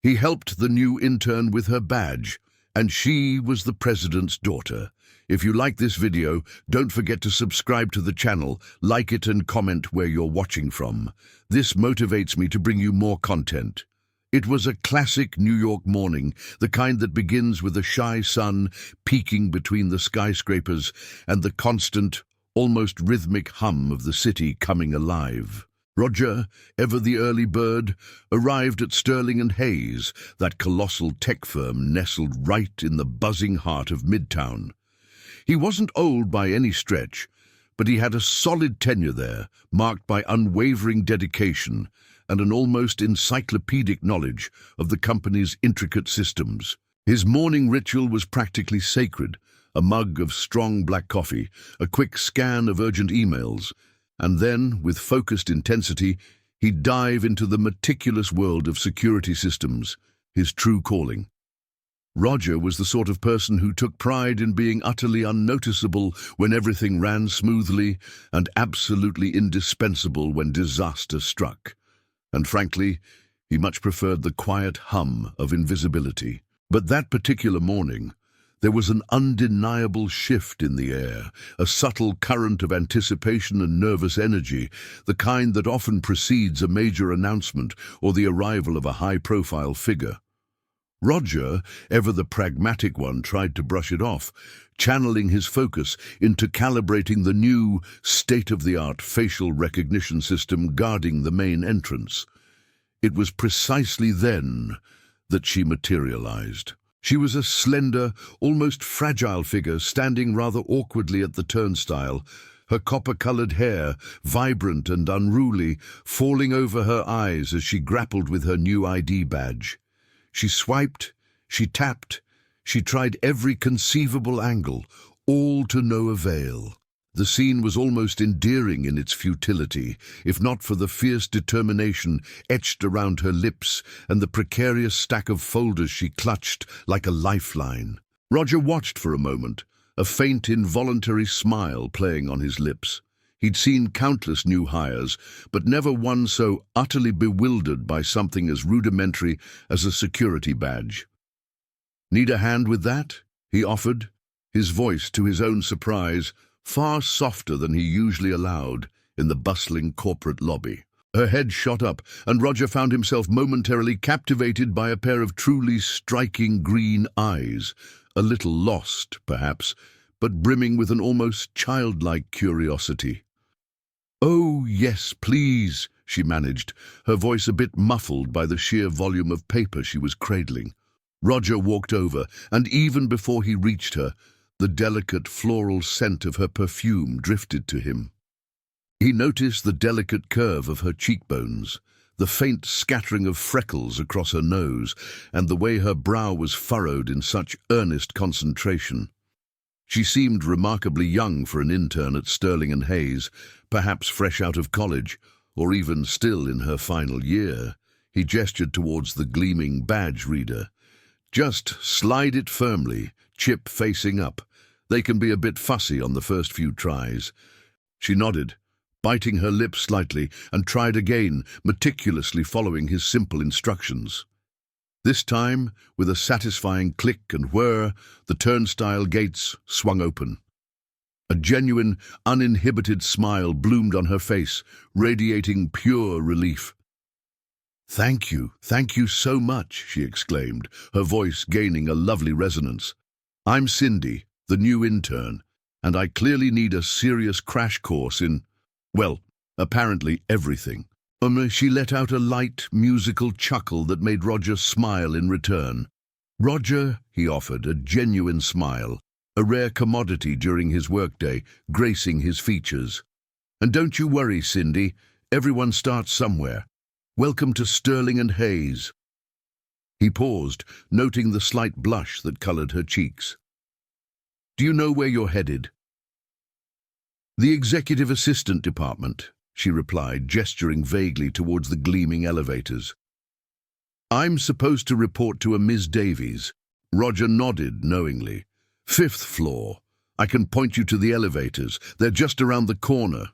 He helped the new intern with her badge, and she was the president's daughter. If you like this video, don't forget to subscribe to the channel, like it and comment where you're watching from. This motivates me to bring you more content. It was a classic New York morning, the kind that begins with a shy sun peeking between the skyscrapers and the constant, almost rhythmic hum of the city coming alive. Roger, ever the early bird, arrived at Sterling and Hayes, that colossal tech firm nestled right in the buzzing heart of Midtown. He wasn't old by any stretch, but he had a solid tenure there, marked by unwavering dedication and an almost encyclopedic knowledge of the company's intricate systems. His morning ritual was practically sacred: a mug of strong black coffee, a quick scan of urgent emails, and then, with focused intensity, he'd dive into the meticulous world of security systems, his true calling. Roger was the sort of person who took pride in being utterly unnoticeable when everything ran smoothly and absolutely indispensable when disaster struck. And frankly, he much preferred the quiet hum of invisibility. But that particular morning, there was an undeniable shift in the air, a subtle current of anticipation and nervous energy, the kind that often precedes a major announcement or the arrival of a high-profile figure. Roger, ever the pragmatic one, tried to brush it off, channeling his focus into calibrating the new, state-of-the-art facial recognition system guarding the main entrance. It was precisely then that she materialized. She was a slender, almost fragile figure standing rather awkwardly at the turnstile, her copper-colored hair, vibrant and unruly, falling over her eyes as she grappled with her new ID badge. She swiped, she tapped, she tried every conceivable angle, all to no avail. The scene was almost endearing in its futility, if not for the fierce determination etched around her lips and the precarious stack of folders she clutched like a lifeline. Roger watched for a moment, a faint, involuntary smile playing on his lips. He'd seen countless new hires, but never one so utterly bewildered by something as rudimentary as a security badge. "Need a hand with that?" he offered, his voice, to his own surprise, far softer than he usually allowed in the bustling corporate lobby. Her head shot up, and Roger found himself momentarily captivated by a pair of truly striking green eyes, a little lost, perhaps, but brimming with an almost childlike curiosity. "Oh, yes, please," she managed, her voice a bit muffled by the sheer volume of paper she was cradling. Roger walked over, and even before he reached her, the delicate floral scent of her perfume drifted to him. He noticed the delicate curve of her cheekbones, the faint scattering of freckles across her nose, and the way her brow was furrowed in such earnest concentration. She seemed remarkably young for an intern at Sterling and Hayes, perhaps fresh out of college, or even still in her final year. He gestured towards the gleaming badge reader. "Just slide it firmly, chip facing up. They can be a bit fussy on the first few tries." She nodded, biting her lips slightly, and tried again, meticulously following his simple instructions. This time, with a satisfying click and whir, the turnstile gates swung open. A genuine, uninhibited smile bloomed on her face, radiating pure relief. Thank you so much," she exclaimed, her voice gaining a lovely resonance. "I'm Cindy, the new intern, and I clearly need a serious crash course in, well, apparently everything." She let out a light, musical chuckle that made Roger smile in return. "Roger," he offered, a genuine smile, a rare commodity during his workday, gracing his features. "And don't you worry, Cindy, everyone starts somewhere. Welcome to Sterling and Hayes." He paused, noting the slight blush that colored her cheeks. "Do you know where you're headed?" "The executive assistant department," she replied, gesturing vaguely towards the gleaming elevators. "I'm supposed to report to a Ms. Davies." Roger nodded knowingly. "5th floor. I can point you to the elevators. They're just around the corner."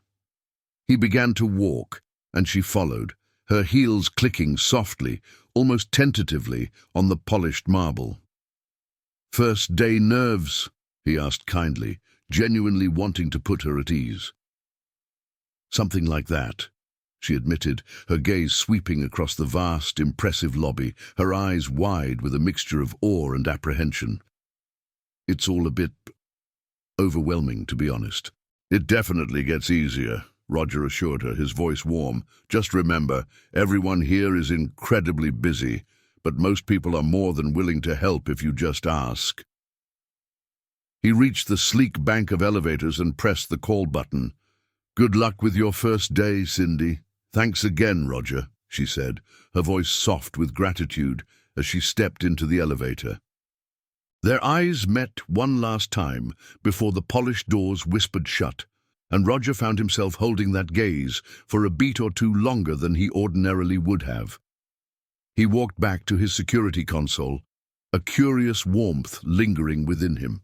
He began to walk, and she followed, her heels clicking softly, almost tentatively, on the polished marble. "First day nerves?" he asked kindly, genuinely wanting to put her at ease. "Something like that," she admitted, her gaze sweeping across the vast, impressive lobby, her eyes wide with a mixture of awe and apprehension. "It's all a bit overwhelming, to be honest." "It definitely gets easier," Roger assured her, his voice warm. "Just remember, everyone here is incredibly busy, but most people are more than willing to help if you just ask." He reached the sleek bank of elevators and pressed the call button. "Good luck with your first day, Cindy." "Thanks again, Roger," she said, her voice soft with gratitude as she stepped into the elevator. Their eyes met one last time before the polished doors whispered shut, and Roger found himself holding that gaze for a beat or two longer than he ordinarily would have. He walked back to his security console, a curious warmth lingering within him.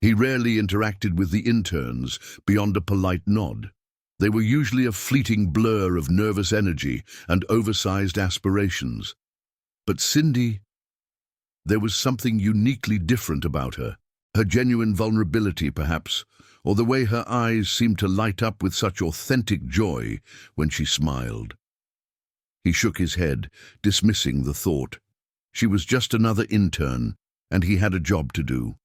He rarely interacted with the interns beyond a polite nod. They were usually a fleeting blur of nervous energy and oversized aspirations. But Cindy, there was something uniquely different about her. Her genuine vulnerability, perhaps, or the way her eyes seemed to light up with such authentic joy when she smiled. He shook his head, dismissing the thought. She was just another intern, and he had a job to do.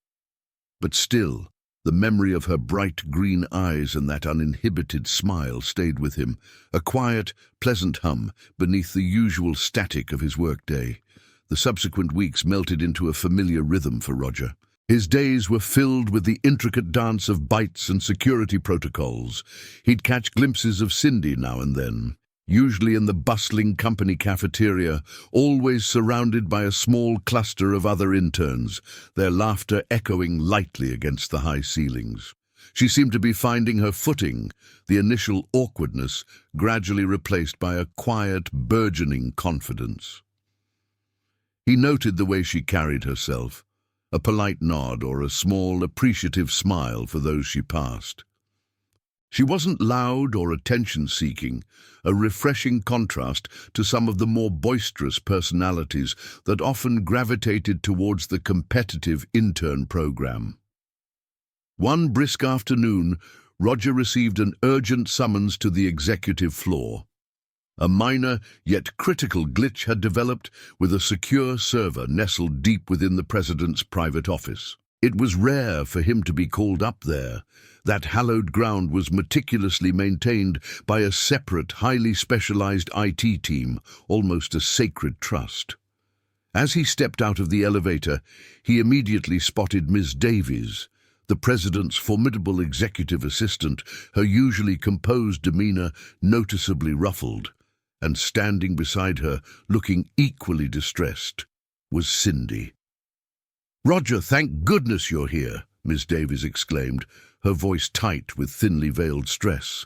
But still, the memory of her bright green eyes and that uninhibited smile stayed with him, a quiet, pleasant hum beneath the usual static of his workday. The subsequent weeks melted into a familiar rhythm for Roger. His days were filled with the intricate dance of bites and security protocols. He'd catch glimpses of Cindy now and then, usually in the bustling company cafeteria, always surrounded by a small cluster of other interns, their laughter echoing lightly against the high ceilings. She seemed to be finding her footing, the initial awkwardness gradually replaced by a quiet, burgeoning confidence. He noted the way she carried herself, a polite nod or a small, appreciative smile for those she passed. She wasn't loud or attention-seeking, a refreshing contrast to some of the more boisterous personalities that often gravitated towards the competitive intern program. One brisk afternoon, Roger received an urgent summons to the executive floor. A minor yet critical glitch had developed with a secure server nestled deep within the president's private office. It was rare for him to be called up there. That hallowed ground was meticulously maintained by a separate, highly specialized IT team, almost a sacred trust. As he stepped out of the elevator, he immediately spotted Ms. Davies, the president's formidable executive assistant, her usually composed demeanor noticeably ruffled. And standing beside her, looking equally distressed, was Cindy. "Roger, thank goodness you're here," Miss Davies exclaimed, her voice tight with thinly veiled stress.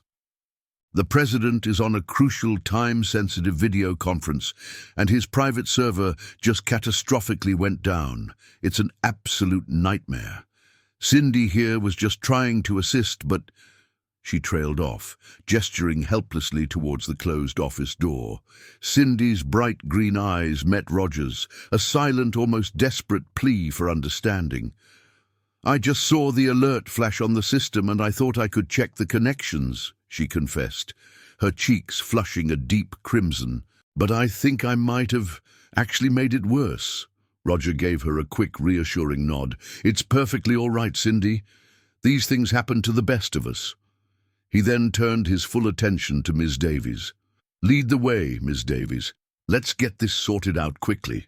"The president is on a crucial time-sensitive video conference, and his private server just catastrophically went down. It's an absolute nightmare. Cindy here was just trying to assist, but—" She trailed off, gesturing helplessly towards the closed office door. Cindy's bright green eyes met Roger's, a silent, almost desperate plea for understanding. "I just saw the alert flash on the system and I thought I could check the connections," she confessed, her cheeks flushing a deep crimson. "But I think I might have actually made it worse." Roger gave her a quick, reassuring nod. "It's perfectly all right, Cindy. These things happen to the best of us." He then turned his full attention to Ms. Davies. "Lead the way, Ms. Davies. Let's get this sorted out quickly."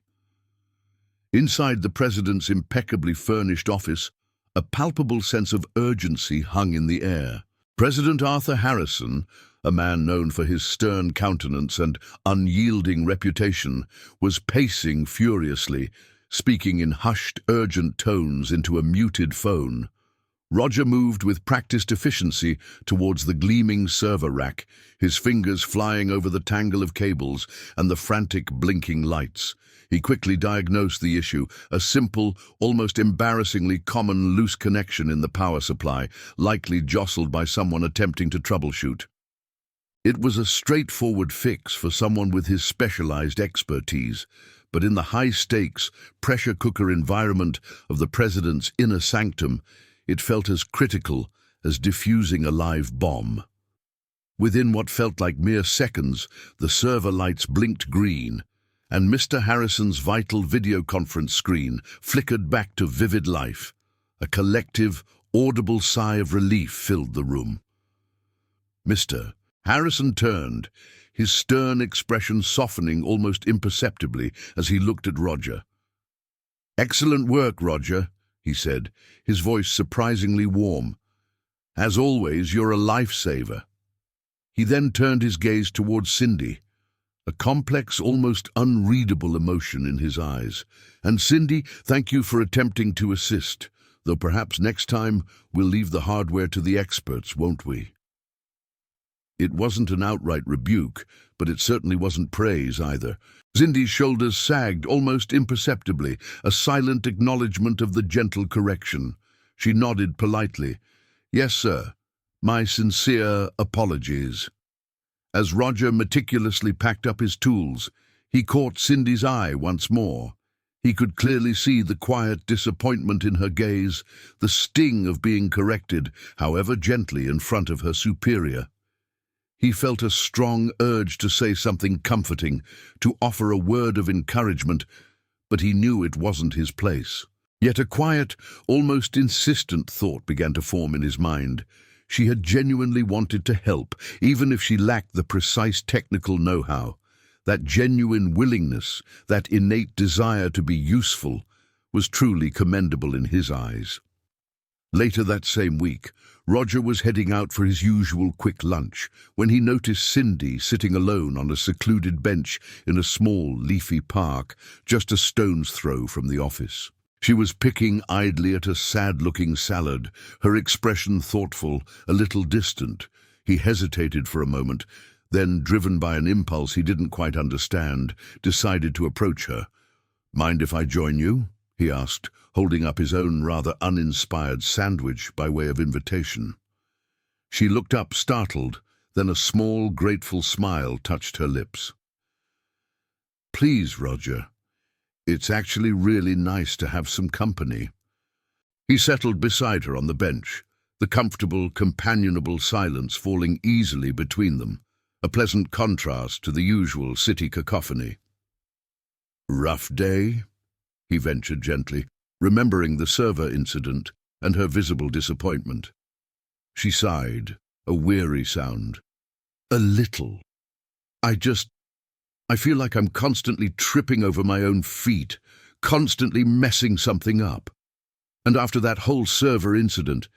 Inside the president's impeccably furnished office, a palpable sense of urgency hung in the air. President Arthur Harrison, a man known for his stern countenance and unyielding reputation, was pacing furiously, speaking in hushed, urgent tones into a muted phone. Roger moved with practiced efficiency towards the gleaming server rack, his fingers flying over the tangle of cables and the frantic blinking lights. He quickly diagnosed the issue, a simple, almost embarrassingly common loose connection in the power supply, likely jostled by someone attempting to troubleshoot. It was a straightforward fix for someone with his specialized expertise, but in the high-stakes, pressure cooker environment of the president's inner sanctum, it felt as critical as defusing a live bomb. Within what felt like mere seconds, the server lights blinked green, and Mr. Harrison's vital video conference screen flickered back to vivid life. A collective, audible sigh of relief filled the room. Mr. Harrison turned, his stern expression softening almost imperceptibly as he looked at Roger. "Excellent work, Roger," he said, his voice surprisingly warm. "As always, you're a lifesaver." He then turned his gaze towards Cindy, a complex, almost unreadable emotion in his eyes. "And Cindy, thank you for attempting to assist, though perhaps next time we'll leave the hardware to the experts, won't we?" It wasn't an outright rebuke, but it certainly wasn't praise either. Cindy's shoulders sagged almost imperceptibly, a silent acknowledgement of the gentle correction. She nodded politely. "Yes, sir. My sincere apologies." As Roger meticulously packed up his tools, he caught Cindy's eye once more. He could clearly see the quiet disappointment in her gaze, the sting of being corrected, however gently, in front of her superior. He felt a strong urge to say something comforting, to offer a word of encouragement, but he knew it wasn't his place. Yet a quiet, almost insistent thought began to form in his mind. She had genuinely wanted to help, even if she lacked the precise technical know-how. That genuine willingness, that innate desire to be useful, was truly commendable in his eyes. Later that same week, Roger was heading out for his usual quick lunch when he noticed Cindy sitting alone on a secluded bench in a small, leafy park just a stone's throw from the office. She was picking idly at a sad-looking salad, her expression thoughtful, a little distant. He hesitated for a moment, then, driven by an impulse he didn't quite understand, decided to approach her. "Mind if I join you?" he asked, holding up his own rather uninspired sandwich by way of invitation. She looked up, startled, then a small, grateful smile touched her lips. "Please, Roger. It's actually really nice to have some company." He settled beside her on the bench, the comfortable, companionable silence falling easily between them, a pleasant contrast to the usual city cacophony. "Rough day?" he ventured gently, remembering the server incident and her visible disappointment. She sighed, a weary sound. "A little. I feel like I'm constantly tripping over my own feet, constantly messing something up. And after that whole server incident,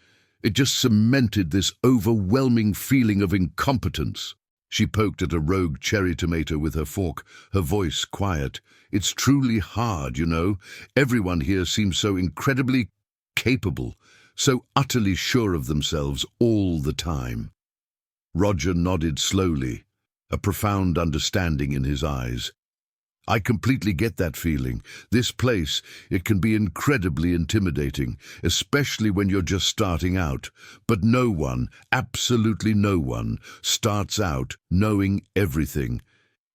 it just cemented this overwhelming feeling of incompetence." She poked at a rogue cherry tomato with her fork, her voice quiet. "It's truly hard, you know. Everyone here seems so incredibly capable, so utterly sure of themselves all the time." Roger nodded slowly, a profound understanding in his eyes. "I completely get that feeling. This place, it can be incredibly intimidating, especially when you're just starting out. But no one, absolutely no one, starts out knowing everything.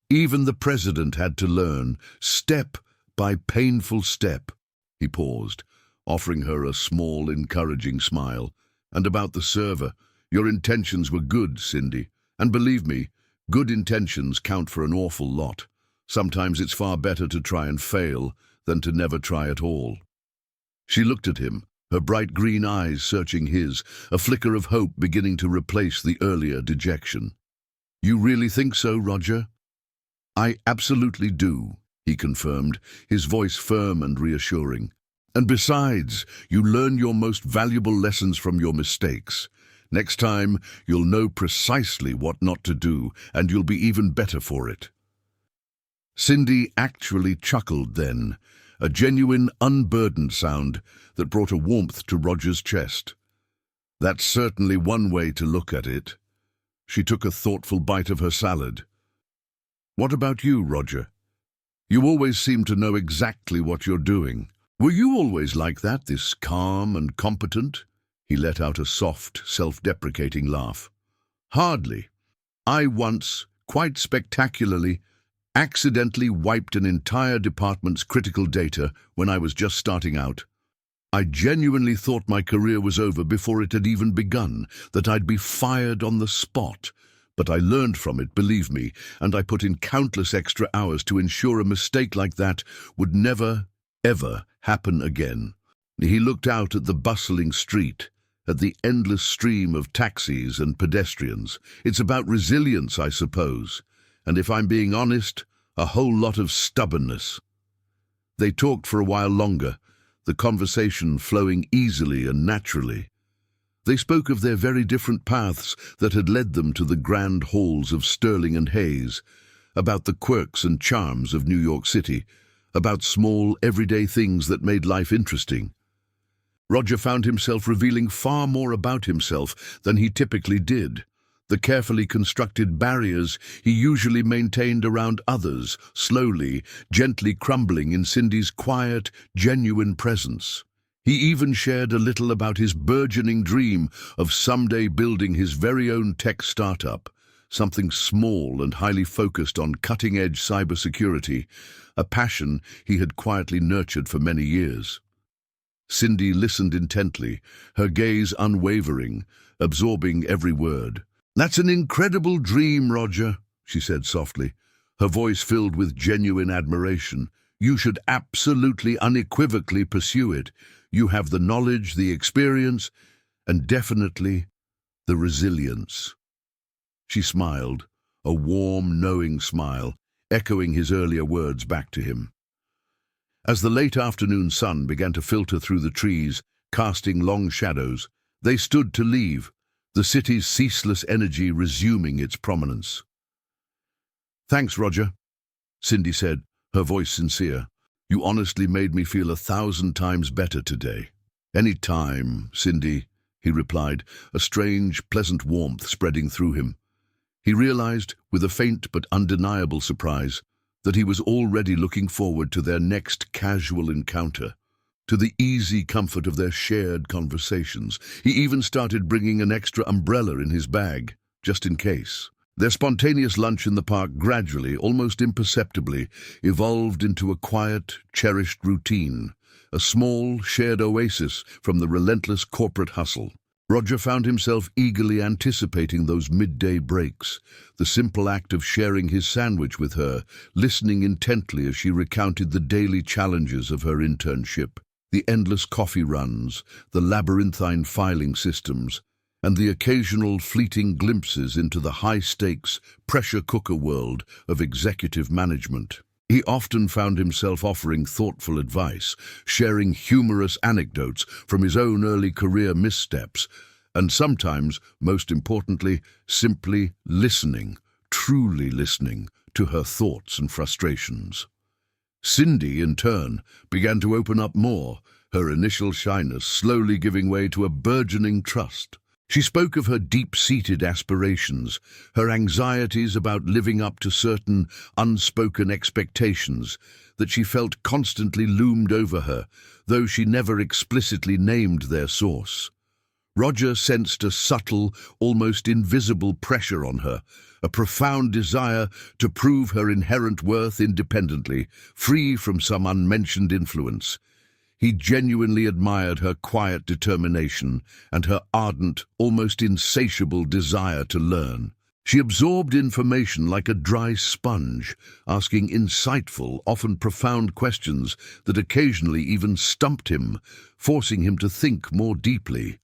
Even the president had to learn, step by painful step." He paused, offering her a small, encouraging smile. "And about the server, your intentions were good, Cindy. And believe me, good intentions count for an awful lot. Sometimes it's far better to try and fail than to never try at all." She looked at him, her bright green eyes searching his, a flicker of hope beginning to replace the earlier dejection. "You really think so, Roger?" "I absolutely do," he confirmed, his voice firm and reassuring. "And besides, you learn your most valuable lessons from your mistakes. Next time, you'll know precisely what not to do, and you'll be even better for it." Cindy actually chuckled then, a genuine, unburdened sound that brought a warmth to Roger's chest. "That's certainly one way to look at it." She took a thoughtful bite of her salad. "What about you, Roger? You always seem to know exactly what you're doing. Were you always like that, this calm and competent?" He let out a soft, self-deprecating laugh. "Hardly. I once, quite spectacularly, accidentally wiped an entire department's critical data when I was just starting out. I genuinely thought my career was over before it had even begun, that I'd be fired on the spot. But I learned from it, believe me, and I put in countless extra hours to ensure a mistake like that would never, ever happen again. He looked out at the bustling street, at the endless stream of taxis and pedestrians. It's about resilience, I suppose, and if I'm being honest, a whole lot of stubbornness. They talked for a while longer, the conversation flowing easily and naturally. They spoke of their very different paths that had led them to the grand halls of Sterling and Hayes, about the quirks and charms of New York City, about small, everyday things that made life interesting. Roger found himself revealing far more about himself than he typically did. The carefully constructed barriers he usually maintained around others, slowly, gently crumbling in Cindy's quiet, genuine presence. He even shared a little about his burgeoning dream of someday building his very own tech startup, something small and highly focused on cutting-edge cybersecurity, a passion he had quietly nurtured for many years. Cindy listened intently, her gaze unwavering, absorbing every word. "That's an incredible dream, Roger," she said softly, her voice filled with genuine admiration. "You should absolutely, unequivocally pursue it. You have the knowledge, the experience, and definitely the resilience." She smiled, a warm, knowing smile, echoing his earlier words back to him. As the late afternoon sun began to filter through the trees, casting long shadows, they stood to leave, the city's ceaseless energy resuming its prominence. "Thanks, Roger," Cindy said, her voice sincere. "You honestly made me feel 1,000 times better today." "Any time, Cindy," he replied, a strange, pleasant warmth spreading through him. He realized, with a faint but undeniable surprise, that he was already looking forward to their next casual encounter, to the easy comfort of their shared conversations. He even started bringing an extra umbrella in his bag, just in case. Their spontaneous lunch in the park gradually, almost imperceptibly, evolved into a quiet, cherished routine, a small, shared oasis from the relentless corporate hustle. Roger found himself eagerly anticipating those midday breaks, the simple act of sharing his sandwich with her, listening intently as she recounted the daily challenges of her internship, the endless coffee runs, the labyrinthine filing systems, and the occasional fleeting glimpses into the high-stakes, pressure cooker world of executive management. He often found himself offering thoughtful advice, sharing humorous anecdotes from his own early career missteps, and sometimes, most importantly, simply listening, truly listening to her thoughts and frustrations. Cindy, in turn, began to open up more, her initial shyness slowly giving way to a burgeoning trust. She spoke of her deep-seated aspirations, her anxieties about living up to certain unspoken expectations that she felt constantly loomed over her, though she never explicitly named their source. Roger sensed a subtle, almost invisible pressure on her, a profound desire to prove her inherent worth independently, free from some unmentioned influence. He genuinely admired her quiet determination and her ardent, almost insatiable desire to learn. She absorbed information like a dry sponge, asking insightful, often profound questions that occasionally even stumped him, forcing him to think more deeply.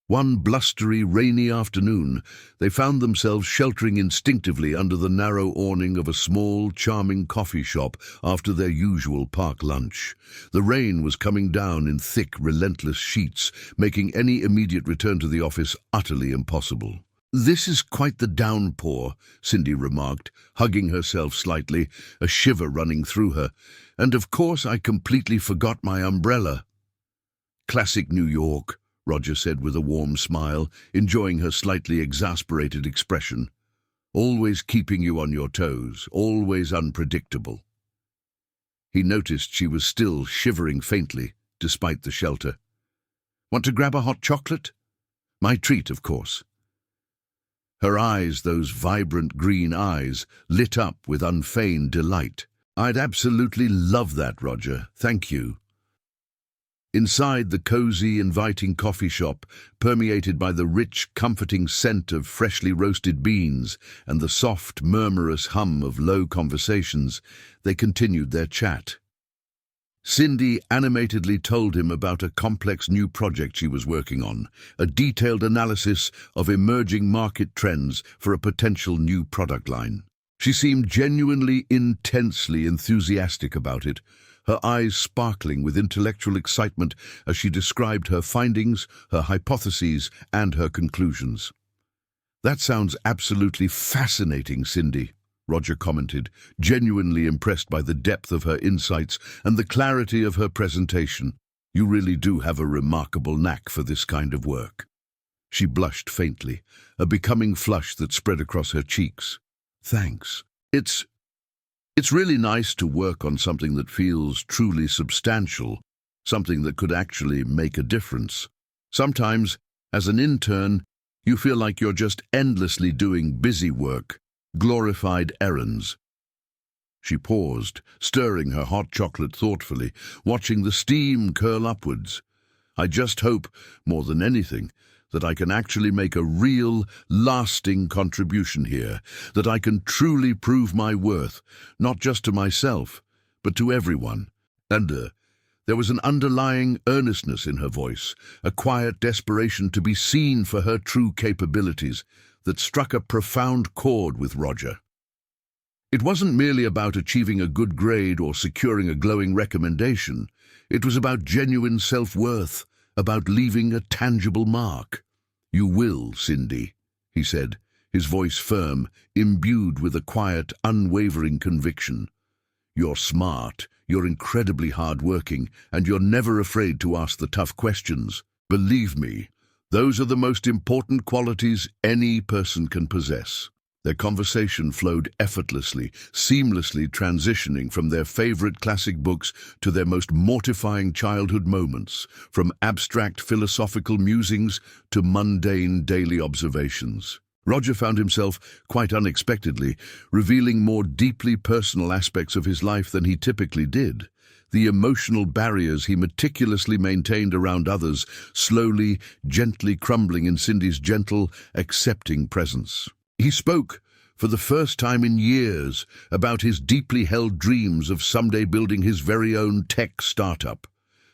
One blustery, rainy afternoon, they found themselves sheltering instinctively under the narrow awning of a small, charming coffee shop after their usual park lunch. The rain was coming down in thick, relentless sheets, making any immediate return to the office utterly impossible. "This is quite the downpour," Cindy remarked, hugging herself slightly, a shiver running through her. "And of course I completely forgot my umbrella." "Classic New York," Roger said with a warm smile, enjoying her slightly exasperated expression. "Always keeping you on your toes, always unpredictable." He noticed she was still shivering faintly, despite the shelter. "Want to grab a hot chocolate?" "My treat, of course." Her eyes, those vibrant green eyes, lit up with unfeigned delight. "I'd absolutely love that, Roger. Thank you." Inside the cozy, inviting coffee shop, permeated by the rich, comforting scent of freshly roasted beans and the soft, murmurous hum of low conversations, they continued their chat. Cindy animatedly told him about a complex new project she was working on, a detailed analysis of emerging market trends for a potential new product line. She seemed genuinely, intensely enthusiastic about it, her eyes sparkling with intellectual excitement as she described her findings, her hypotheses, and her conclusions. "That sounds absolutely fascinating, Cindy," Roger commented, genuinely impressed by the depth of her insights and the clarity of her presentation. "You really do have a remarkable knack for this kind of work." She blushed faintly, a becoming flush that spread across her cheeks. "Thanks. It's really nice to work on something that feels truly substantial, something that could actually make a difference. Sometimes, as an intern, you feel like you're just endlessly doing busy work, glorified errands." She paused, stirring her hot chocolate thoughtfully, watching the steam curl upwards. "I just hope, more than anything, that I can actually make a real, lasting contribution here, that I can truly prove my worth, not just to myself, but to everyone." And there was an underlying earnestness in her voice, a quiet desperation to be seen for her true capabilities, that struck a profound chord with Roger. It wasn't merely about achieving a good grade or securing a glowing recommendation. It was about genuine self-worth, about leaving a tangible mark. "You will, Cindy," he said, his voice firm, imbued with a quiet, unwavering conviction. "You're smart, you're incredibly hard-working, and you're never afraid to ask the tough questions. Believe me, those are the most important qualities any person can possess." Their conversation flowed effortlessly, seamlessly transitioning from their favorite classic books to their most mortifying childhood moments, from abstract philosophical musings to mundane daily observations. Roger found himself, quite unexpectedly, revealing more deeply personal aspects of his life than he typically did. The emotional barriers he meticulously maintained around others, slowly, gently crumbling in Cindy's gentle, accepting presence. He spoke, for the first time in years, about his deeply held dreams of someday building his very own tech startup.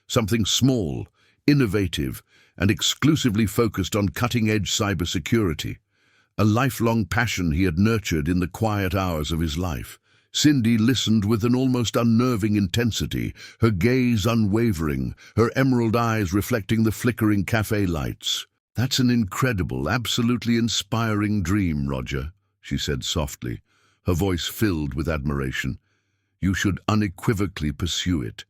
Something small, innovative, and exclusively focused on cutting-edge cybersecurity. A lifelong passion he had nurtured in the quiet hours of his life. Cindy listened with an almost unnerving intensity, her gaze unwavering, her emerald eyes reflecting the flickering cafe lights. "That's an incredible, absolutely inspiring dream, Roger," she said softly, her voice filled with admiration. "You should unequivocally pursue it.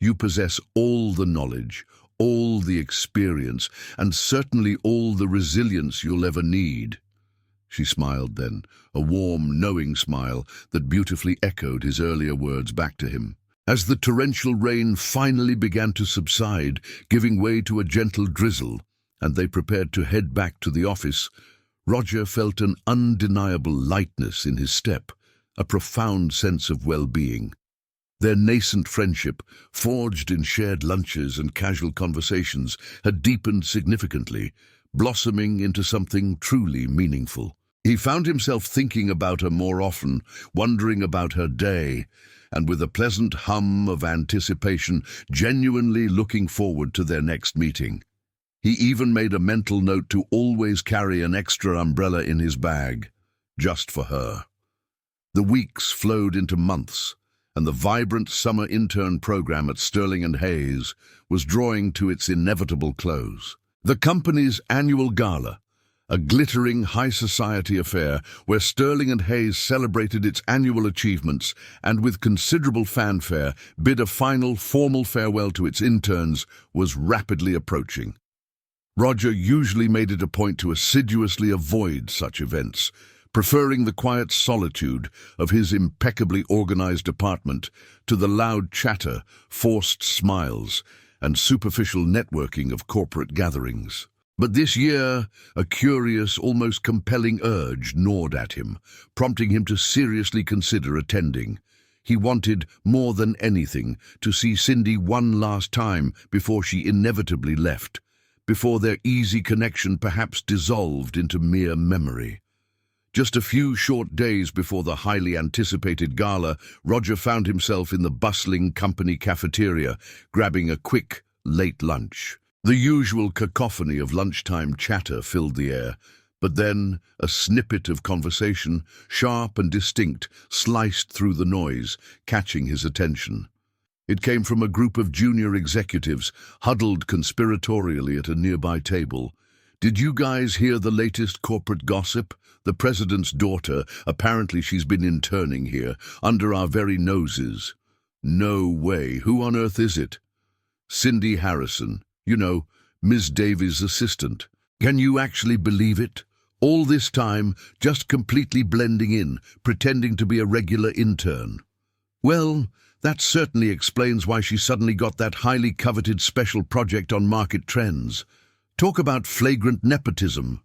You possess all the knowledge, all the experience, and certainly all the resilience you'll ever need." She smiled then, a warm, knowing smile that beautifully echoed his earlier words back to him. As the torrential rain finally began to subside, giving way to a gentle drizzle, and they prepared to head back to the office, Roger felt an undeniable lightness in his step, a profound sense of well-being. Their nascent friendship, forged in shared lunches and casual conversations, had deepened significantly, blossoming into something truly meaningful. He found himself thinking about her more often, wondering about her day, and with a pleasant hum of anticipation, genuinely looking forward to their next meeting. He even made a mental note to always carry an extra umbrella in his bag, just for her. The weeks flowed into months, and the vibrant summer intern program at Sterling and Hayes was drawing to its inevitable close. The company's annual gala, a glittering high society affair where Sterling and Hayes celebrated its annual achievements and with considerable fanfare bid a final formal farewell to its interns, was rapidly approaching. Roger usually made it a point to assiduously avoid such events, preferring the quiet solitude of his impeccably organized apartment to the loud chatter, forced smiles, and superficial networking of corporate gatherings. But this year, a curious, almost compelling urge gnawed at him, prompting him to seriously consider attending. He wanted, more than anything, to see Cindy one last time before she inevitably left, before their easy connection perhaps dissolved into mere memory. Just a few short days before the highly anticipated gala, Roger found himself in the bustling company cafeteria, grabbing a quick, late lunch. The usual cacophony of lunchtime chatter filled the air, but then a snippet of conversation, sharp and distinct, sliced through the noise, catching his attention. It came from a group of junior executives, huddled conspiratorially at a nearby table. "Did you guys hear the latest corporate gossip? The president's daughter, apparently she's been interning here, under our very noses." "No way. Who on earth is it?" "Cindy Harrison. You know, Ms. Davies' assistant." "Can you actually believe it? All this time, just completely blending in, pretending to be a regular intern." "Well, that certainly explains why she suddenly got that highly coveted special project on market trends. Talk about flagrant nepotism."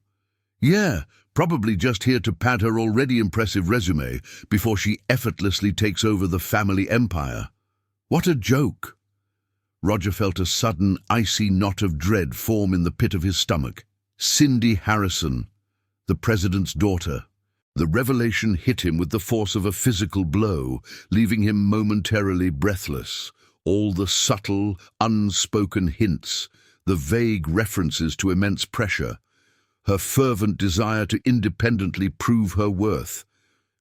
"Yeah, probably just here to pad her already impressive resume before she effortlessly takes over the family empire." What a joke! Roger felt a sudden, icy knot of dread form in the pit of his stomach. Cindy Harrison, the president's daughter. The revelation hit him with the force of a physical blow, leaving him momentarily breathless. All the subtle, unspoken hints, the vague references to immense pressure, her fervent desire to independently prove her worth,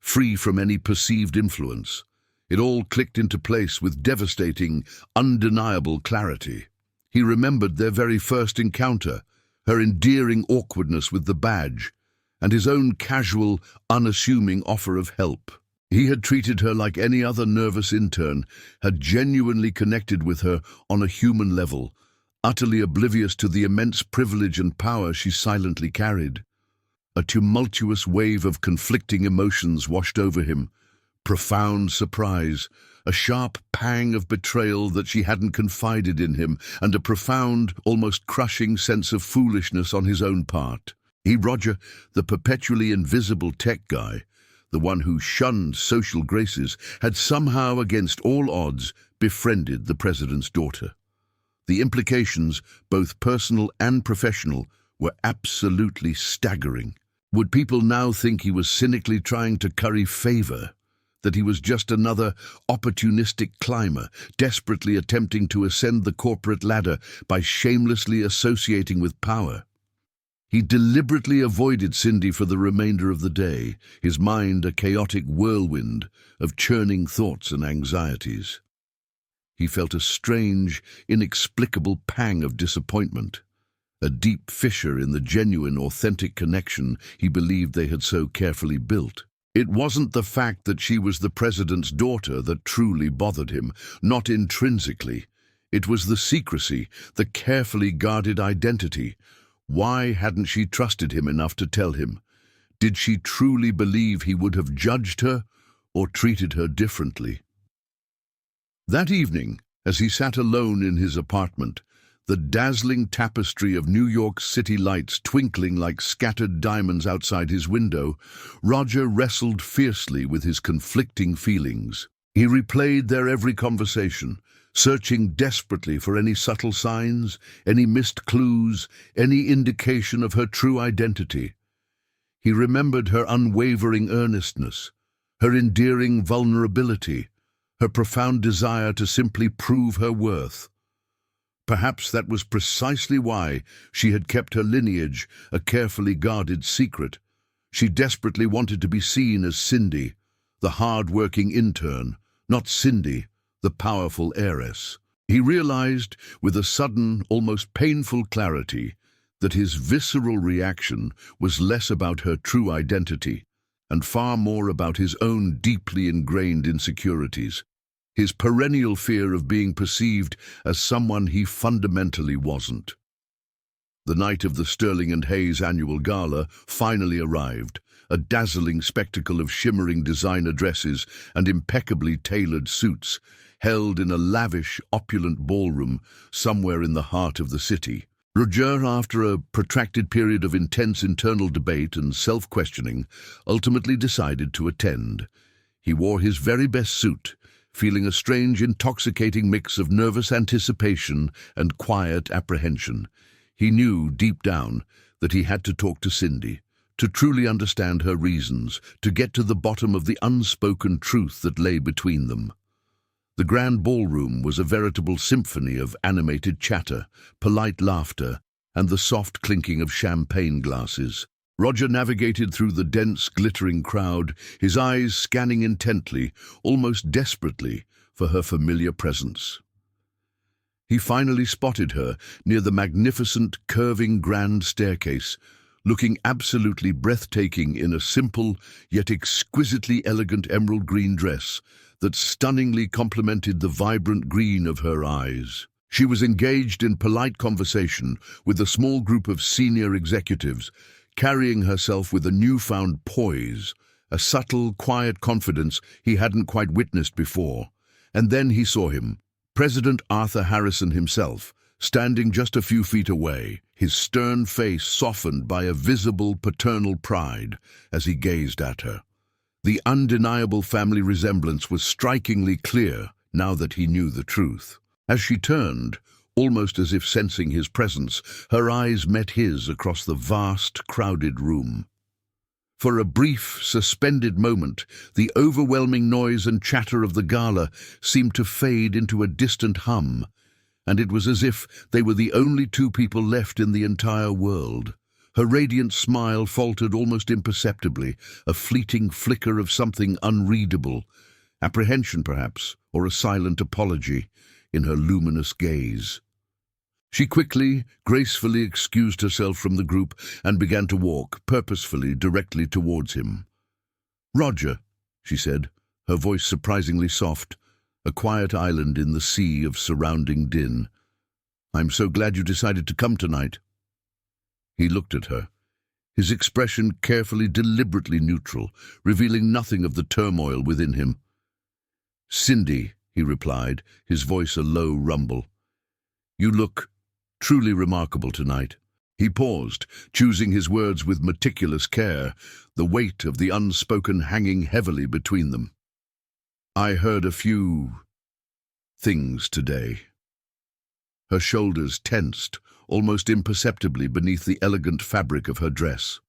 free from any perceived influence. It all clicked into place with devastating, undeniable clarity. He remembered their very first encounter, her endearing awkwardness with the badge, and his own casual, unassuming offer of help. He had treated her like any other nervous intern, had genuinely connected with her on a human level, utterly oblivious to the immense privilege and power she silently carried. A tumultuous wave of conflicting emotions washed over him. Profound surprise, a sharp pang of betrayal that she hadn't confided in him, and a profound, almost crushing sense of foolishness on his own part. He, Roger, the perpetually invisible tech guy, the one who shunned social graces, had somehow, against all odds, befriended the president's daughter. The implications, both personal and professional, were absolutely staggering. Would people now think he was cynically trying to curry favor? That he was just another opportunistic climber, desperately attempting to ascend the corporate ladder by shamelessly associating with power? He deliberately avoided Cindy for the remainder of the day, his mind a chaotic whirlwind of churning thoughts and anxieties. He felt a strange, inexplicable pang of disappointment, a deep fissure in the genuine, authentic connection he believed they had so carefully built. It wasn't the fact that she was the president's daughter that truly bothered him, not intrinsically. It was the secrecy, the carefully guarded identity. Why hadn't she trusted him enough to tell him? Did she truly believe he would have judged her or treated her differently? That evening, as he sat alone in his apartment, the dazzling tapestry of New York City lights twinkling like scattered diamonds outside his window, Roger wrestled fiercely with his conflicting feelings. He replayed their every conversation, searching desperately for any subtle signs, any missed clues, any indication of her true identity. He remembered her unwavering earnestness, her endearing vulnerability, her profound desire to simply prove her worth. Perhaps that was precisely why she had kept her lineage a carefully guarded secret. She desperately wanted to be seen as Cindy, the hard-working intern, not Cindy, the powerful heiress. He realized, with a sudden, almost painful clarity, that his visceral reaction was less about her true identity and far more about his own deeply ingrained insecurities. His perennial fear of being perceived as someone he fundamentally wasn't. The night of the Sterling and Hayes annual gala finally arrived, a dazzling spectacle of shimmering designer dresses and impeccably tailored suits, held in a lavish, opulent ballroom somewhere in the heart of the city. Roger, after a protracted period of intense internal debate and self-questioning, ultimately decided to attend. He wore his very best suit, feeling a strange, intoxicating mix of nervous anticipation and quiet apprehension. He knew, deep down, that he had to talk to Cindy, to truly understand her reasons, to get to the bottom of the unspoken truth that lay between them. The grand ballroom was a veritable symphony of animated chatter, polite laughter, and the soft clinking of champagne glasses. Roger navigated through the dense, glittering crowd, his eyes scanning intently, almost desperately, for her familiar presence. He finally spotted her near the magnificent, curving grand staircase, looking absolutely breathtaking in a simple, yet exquisitely elegant emerald green dress that stunningly complemented the vibrant green of her eyes. She was engaged in polite conversation with a small group of senior executives, carrying herself with a newfound poise, a subtle, quiet confidence he hadn't quite witnessed before. And then he saw him, President Arthur Harrison himself, standing just a few feet away, his stern face softened by a visible paternal pride as he gazed at her. The undeniable family resemblance was strikingly clear now that he knew the truth. As she turned, almost as if sensing his presence, her eyes met his across the vast, crowded room. For a brief, suspended moment, the overwhelming noise and chatter of the gala seemed to fade into a distant hum, and it was as if they were the only two people left in the entire world. Her radiant smile faltered almost imperceptibly, a fleeting flicker of something unreadable, apprehension perhaps, or a silent apology, in her luminous gaze. She quickly, gracefully excused herself from the group and began to walk, purposefully, directly towards him. "Roger," she said, her voice surprisingly soft, a quiet island in the sea of surrounding din. "I'm so glad you decided to come tonight." He looked at her, his expression carefully, deliberately neutral, revealing nothing of the turmoil within him. "Cindy," he replied, his voice a low rumble, "you look truly remarkable tonight." He paused, choosing his words with meticulous care, the weight of the unspoken hanging heavily between them. "I heard a few things today." Her shoulders tensed, almost imperceptibly beneath the elegant fabric of her dress.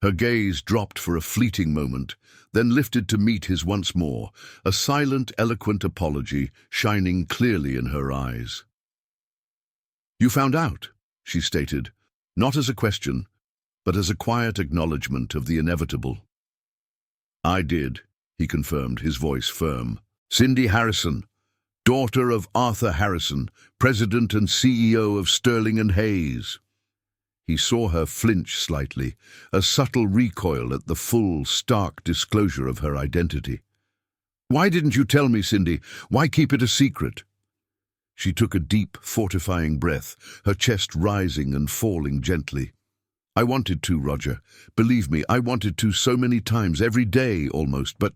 Her gaze dropped for a fleeting moment, then lifted to meet his once more, a silent, eloquent apology shining clearly in her eyes. "You found out," she stated, not as a question, but as a quiet acknowledgement of the inevitable. "I did," he confirmed, his voice firm. "Cindy Harrison, daughter of Arthur Harrison, president and CEO of Sterling and Hayes." He saw her flinch slightly, a subtle recoil at the full, stark disclosure of her identity. "Why didn't you tell me, Cindy? Why keep it a secret?" She took a deep, fortifying breath, her chest rising and falling gently. "I wanted to, Roger. Believe me, I wanted to so many times, every day almost, but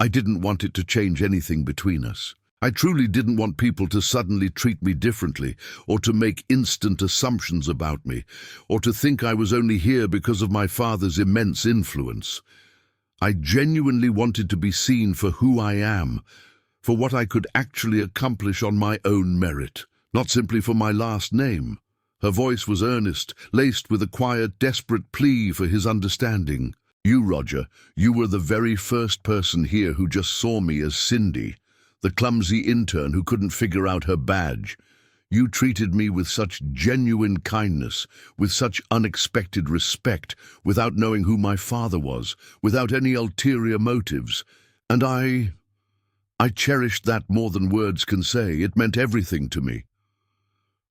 I didn't want it to change anything between us. I truly didn't want people to suddenly treat me differently, or to make instant assumptions about me, or to think I was only here because of my father's immense influence. I genuinely wanted to be seen for who I am, for what I could actually accomplish on my own merit, not simply for my last name." Her voice was earnest, laced with a quiet, desperate plea for his understanding. "You, Roger, you were the very first person here who just saw me as Cindy, the clumsy intern who couldn't figure out her badge. You treated me with such genuine kindness, with such unexpected respect, without knowing who my father was, without any ulterior motives. And I cherished that more than words can say. It meant everything to me."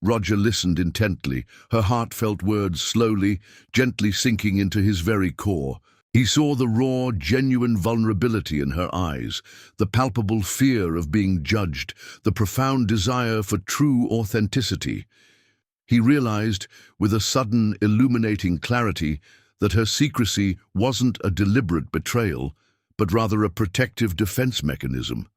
Roger listened intently, her heartfelt words slowly, gently sinking into his very core. He saw the raw, genuine vulnerability in her eyes, the palpable fear of being judged, the profound desire for true authenticity. He realized, with a sudden, illuminating clarity, that her secrecy wasn't a deliberate betrayal, but rather a protective defense mechanism,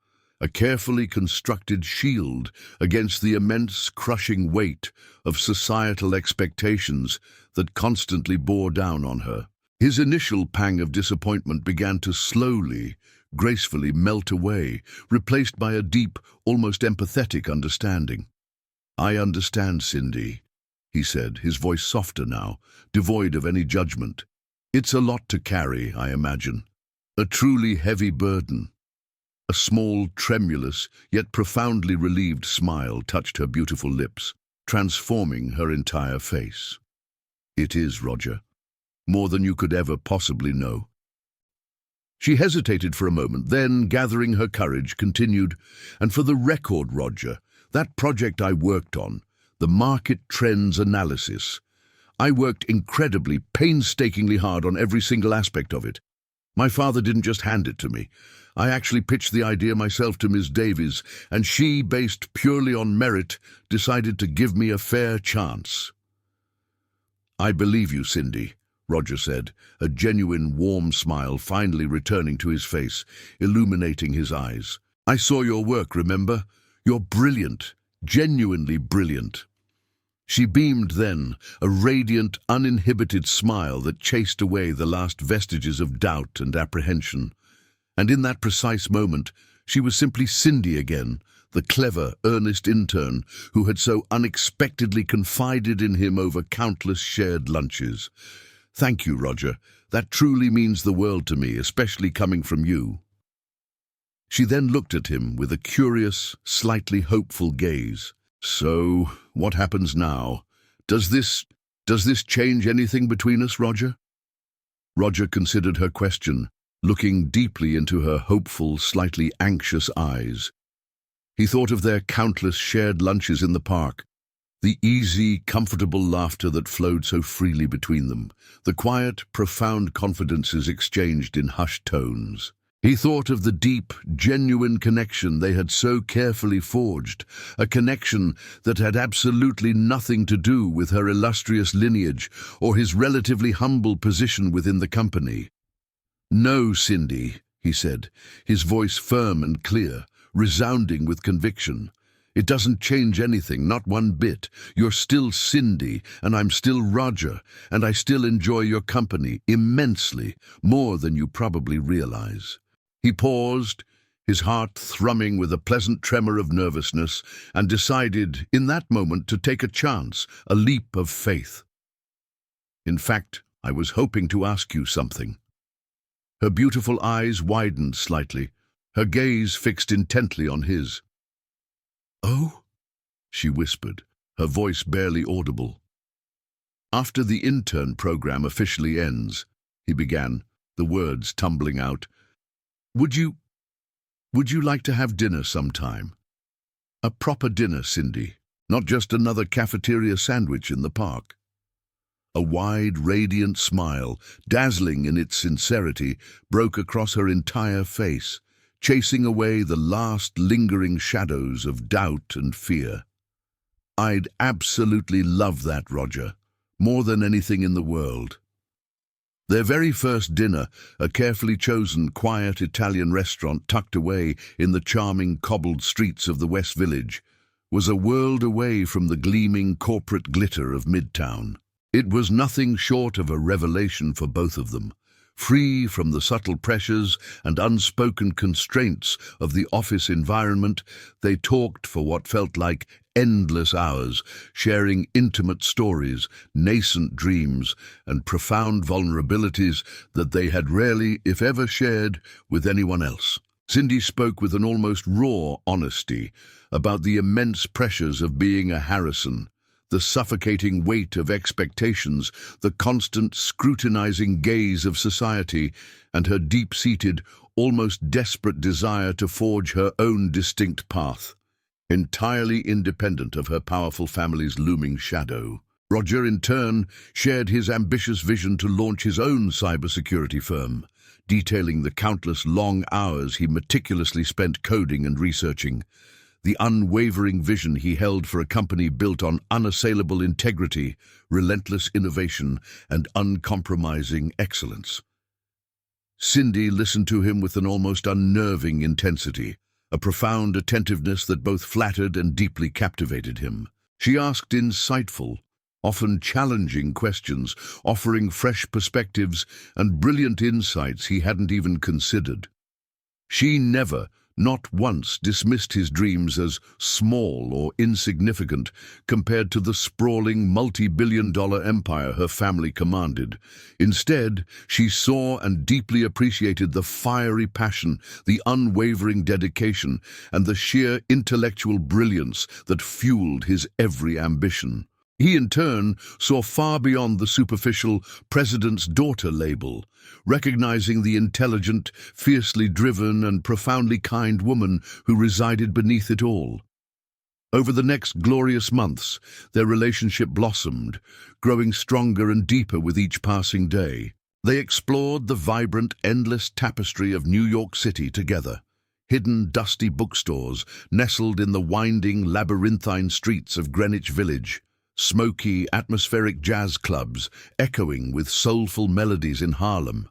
a carefully constructed shield against the immense crushing weight of societal expectations that constantly bore down on her. His initial pang of disappointment began to slowly, gracefully melt away, replaced by a deep, almost empathetic understanding. "I understand, Cindy," he said, his voice softer now, devoid of any judgment. "It's a lot to carry, I imagine. A truly heavy burden." A small, tremulous, yet profoundly relieved smile touched her beautiful lips, transforming her entire face. "It is, Roger. More than you could ever possibly know." She hesitated for a moment, then, gathering her courage, continued, "And for the record, Roger, that project I worked on, the market trends analysis, I worked incredibly, painstakingly hard on every single aspect of it. My father didn't just hand it to me. I actually pitched the idea myself to Ms. Davies, and she, based purely on merit, decided to give me a fair chance." "I believe you, Cindy," Roger said, a genuine warm smile finally returning to his face, illuminating his eyes. "I saw your work, remember? You're brilliant, genuinely brilliant." She beamed then, a radiant, uninhibited smile that chased away the last vestiges of doubt and apprehension. And in that precise moment, she was simply Cindy again, the clever, earnest intern who had so unexpectedly confided in him over countless shared lunches. "Thank you, Roger. That truly means the world to me, especially coming from you." She then looked at him with a curious, slightly hopeful gaze. "So, what happens now? Does this change anything between us, Roger?" Roger considered her question, looking deeply into her hopeful, slightly anxious eyes. He thought of their countless shared lunches in the park, the easy, comfortable laughter that flowed so freely between them, the quiet, profound confidences exchanged in hushed tones. He thought of the deep, genuine connection they had so carefully forged, a connection that had absolutely nothing to do with her illustrious lineage or his relatively humble position within the company. "No, Cindy," he said, his voice firm and clear, resounding with conviction. "It doesn't change anything, not one bit. You're still Cindy, and I'm still Roger, and I still enjoy your company immensely, more than you probably realize." He paused, his heart thrumming with a pleasant tremor of nervousness, and decided, in that moment, to take a chance, a leap of faith. "In fact, I was hoping to ask you something." Her beautiful eyes widened slightly, her gaze fixed intently on his. "Oh?" she whispered, her voice barely audible. "After the intern program officially ends," he began, the words tumbling out, Would you like to have dinner sometime? A proper dinner, Cindy, not just another cafeteria sandwich in the park." A wide, radiant smile, dazzling in its sincerity, broke across her entire face, chasing away the last lingering shadows of doubt and fear. "I'd absolutely love that, Roger, more than anything in the world." Their very first dinner, a carefully chosen, quiet Italian restaurant tucked away in the charming cobbled streets of the West Village, was a world away from the gleaming corporate glitter of Midtown. It was nothing short of a revelation for both of them. Free from the subtle pressures and unspoken constraints of the office environment, they talked for what felt like endless hours, sharing intimate stories, nascent dreams, and profound vulnerabilities that they had rarely, if ever, shared with anyone else. Cindy spoke with an almost raw honesty about the immense pressures of being a Harrison, the suffocating weight of expectations, the constant scrutinizing gaze of society, and her deep-seated, almost desperate desire to forge her own distinct path, entirely independent of her powerful family's looming shadow. Roger, in turn, shared his ambitious vision to launch his own cybersecurity firm, detailing the countless long hours he meticulously spent coding and researching, the unwavering vision he held for a company built on unassailable integrity, relentless innovation, and uncompromising excellence. Cindy listened to him with an almost unnerving intensity, a profound attentiveness that both flattered and deeply captivated him. She asked insightful, often challenging questions, offering fresh perspectives and brilliant insights he hadn't even considered. She never, not once, dismissed his dreams as small or insignificant compared to the sprawling multi-billion-dollar empire her family commanded. Instead, she saw and deeply appreciated the fiery passion, the unwavering dedication, and the sheer intellectual brilliance that fueled his every ambition. He, in turn, saw far beyond the superficial president's daughter label, recognizing the intelligent, fiercely driven, and profoundly kind woman who resided beneath it all. Over the next glorious months, their relationship blossomed, growing stronger and deeper with each passing day. They explored the vibrant, endless tapestry of New York City together. Hidden, dusty bookstores nestled in the winding, labyrinthine streets of Greenwich Village. Smoky, atmospheric jazz clubs echoing with soulful melodies in Harlem.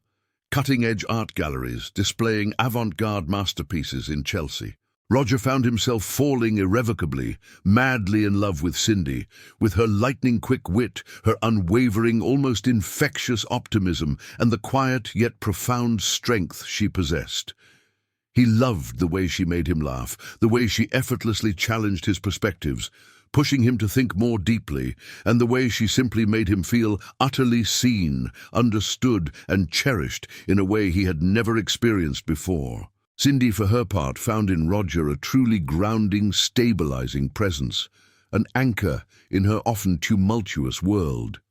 Cutting-edge art galleries displaying avant-garde masterpieces in Chelsea. Roger found himself falling irrevocably, madly in love with Cindy, with her lightning-quick wit, her unwavering, almost infectious optimism, and the quiet yet profound strength she possessed. He loved the way she made him laugh, the way she effortlessly challenged his perspectives, pushing him to think more deeply, and the way she simply made him feel utterly seen, understood, and cherished in a way he had never experienced before. Cindy, for her part, found in Roger a truly grounding, stabilizing presence, an anchor in her often tumultuous world.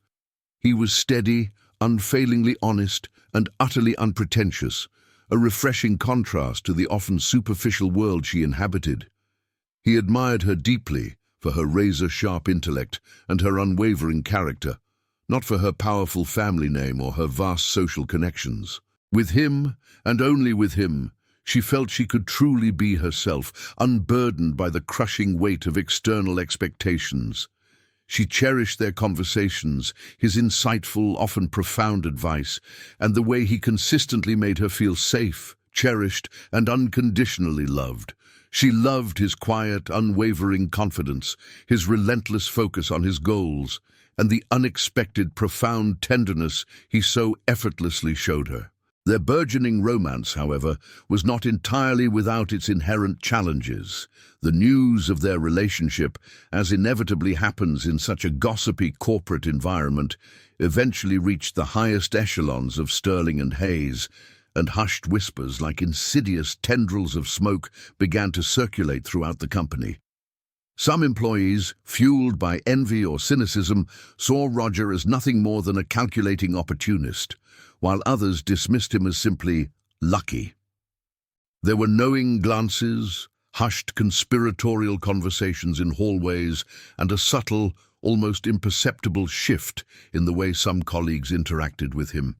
He was steady, unfailingly honest, and utterly unpretentious, a refreshing contrast to the often superficial world she inhabited. He admired her deeply, for her razor-sharp intellect and her unwavering character, not for her powerful family name or her vast social connections. With him, and only with him, she felt she could truly be herself, unburdened by the crushing weight of external expectations. She cherished their conversations, his insightful, often profound advice, and the way he consistently made her feel safe, cherished, and unconditionally loved. She loved his quiet, unwavering confidence, his relentless focus on his goals, and the unexpected, profound tenderness he so effortlessly showed her. Their burgeoning romance, however, was not entirely without its inherent challenges. The news of their relationship, as inevitably happens in such a gossipy corporate environment, eventually reached the highest echelons of Sterling and Hayes, and hushed whispers like insidious tendrils of smoke began to circulate throughout the company. Some employees, fueled by envy or cynicism, saw Roger as nothing more than a calculating opportunist, while others dismissed him as simply lucky. There were knowing glances, hushed conspiratorial conversations in hallways, and a subtle, almost imperceptible shift in the way some colleagues interacted with him.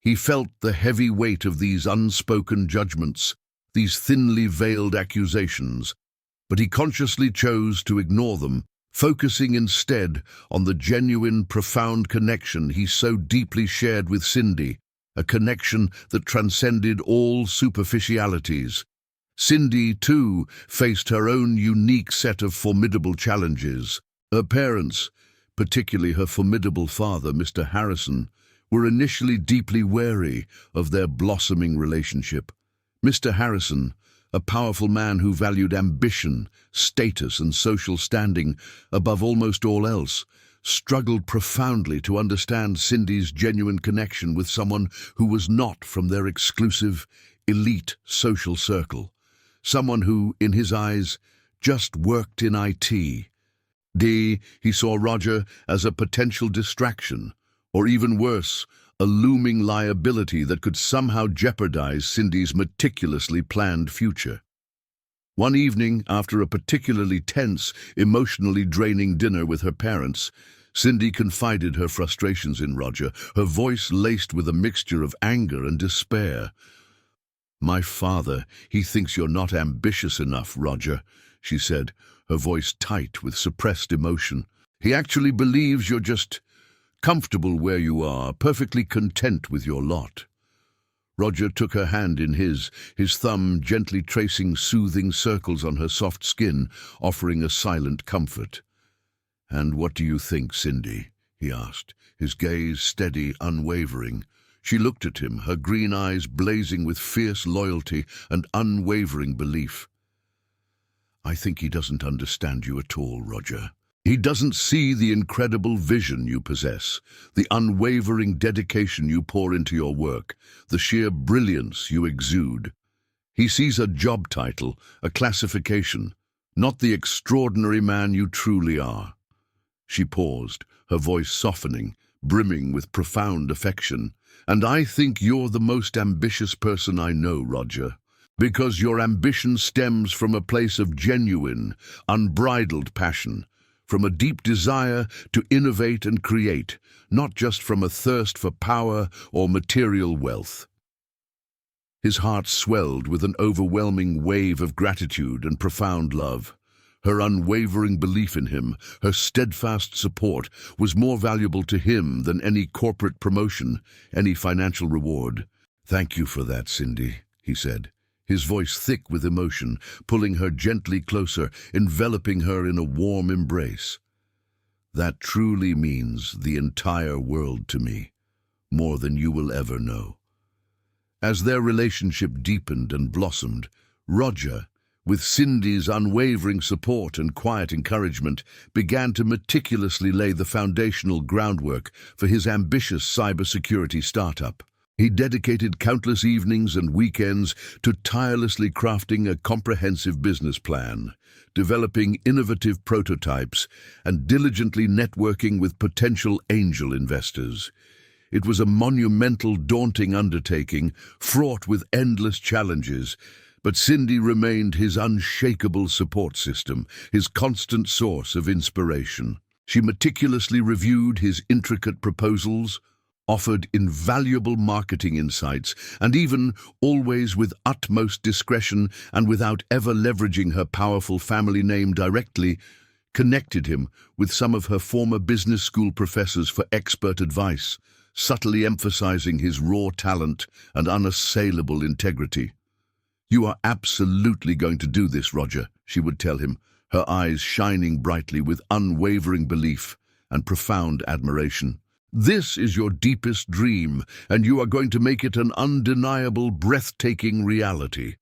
He felt the heavy weight of these unspoken judgments, these thinly veiled accusations, but he consciously chose to ignore them, focusing instead on the genuine, profound connection he so deeply shared with Cindy, a connection that transcended all superficialities. Cindy, too, faced her own unique set of formidable challenges. Her parents, particularly her formidable father, Mr. Harrison, were initially deeply wary of their blossoming relationship. Mr. Harrison, a powerful man who valued ambition, status, and social standing above almost all else, struggled profoundly to understand Cindy's genuine connection with someone who was not from their exclusive, elite social circle, someone who, in his eyes, just worked in IT. He saw Roger as a potential distraction, or even worse, a looming liability that could somehow jeopardize Cindy's meticulously planned future. One evening, after a particularly tense, emotionally draining dinner with her parents, Cindy confided her frustrations in Roger, her voice laced with a mixture of anger and despair. "My father, he thinks you're not ambitious enough, Roger," she said, her voice tight with suppressed emotion. "He actually believes you're just comfortable where you are, perfectly content with your lot." Roger took her hand in his thumb gently tracing soothing circles on her soft skin, offering a silent comfort. "And what do you think, Cindy?" he asked, his gaze steady, unwavering. She looked at him, her green eyes blazing with fierce loyalty and unwavering belief. "I think he doesn't understand you at all, Roger. He doesn't see the incredible vision you possess, the unwavering dedication you pour into your work, the sheer brilliance you exude. He sees a job title, a classification, not the extraordinary man you truly are." She paused, her voice softening, brimming with profound affection. "And I think you're the most ambitious person I know, Roger, because your ambition stems from a place of genuine, unbridled passion, from a deep desire to innovate and create, not just from a thirst for power or material wealth." His heart swelled with an overwhelming wave of gratitude and profound love. Her unwavering belief in him, her steadfast support, was more valuable to him than any corporate promotion, any financial reward. "Thank you for that, Cindy," he said, his voice thick with emotion, pulling her gently closer, enveloping her in a warm embrace. "That truly means the entire world to me, more than you will ever know." As their relationship deepened and blossomed, Roger, with Cindy's unwavering support and quiet encouragement, began to meticulously lay the foundational groundwork for his ambitious cybersecurity startup. He dedicated countless evenings and weekends to tirelessly crafting a comprehensive business plan, developing innovative prototypes, and diligently networking with potential angel investors. It was a monumental, daunting undertaking, fraught with endless challenges, but Cindy remained his unshakable support system, his constant source of inspiration. She meticulously reviewed his intricate proposals, offered invaluable marketing insights, and even, always with utmost discretion and without ever leveraging her powerful family name directly, connected him with some of her former business school professors for expert advice, subtly emphasizing his raw talent and unassailable integrity. "You are absolutely going to do this, Roger," she would tell him, her eyes shining brightly with unwavering belief and profound admiration. "This is your deepest dream, and you are going to make it an undeniable, breathtaking reality."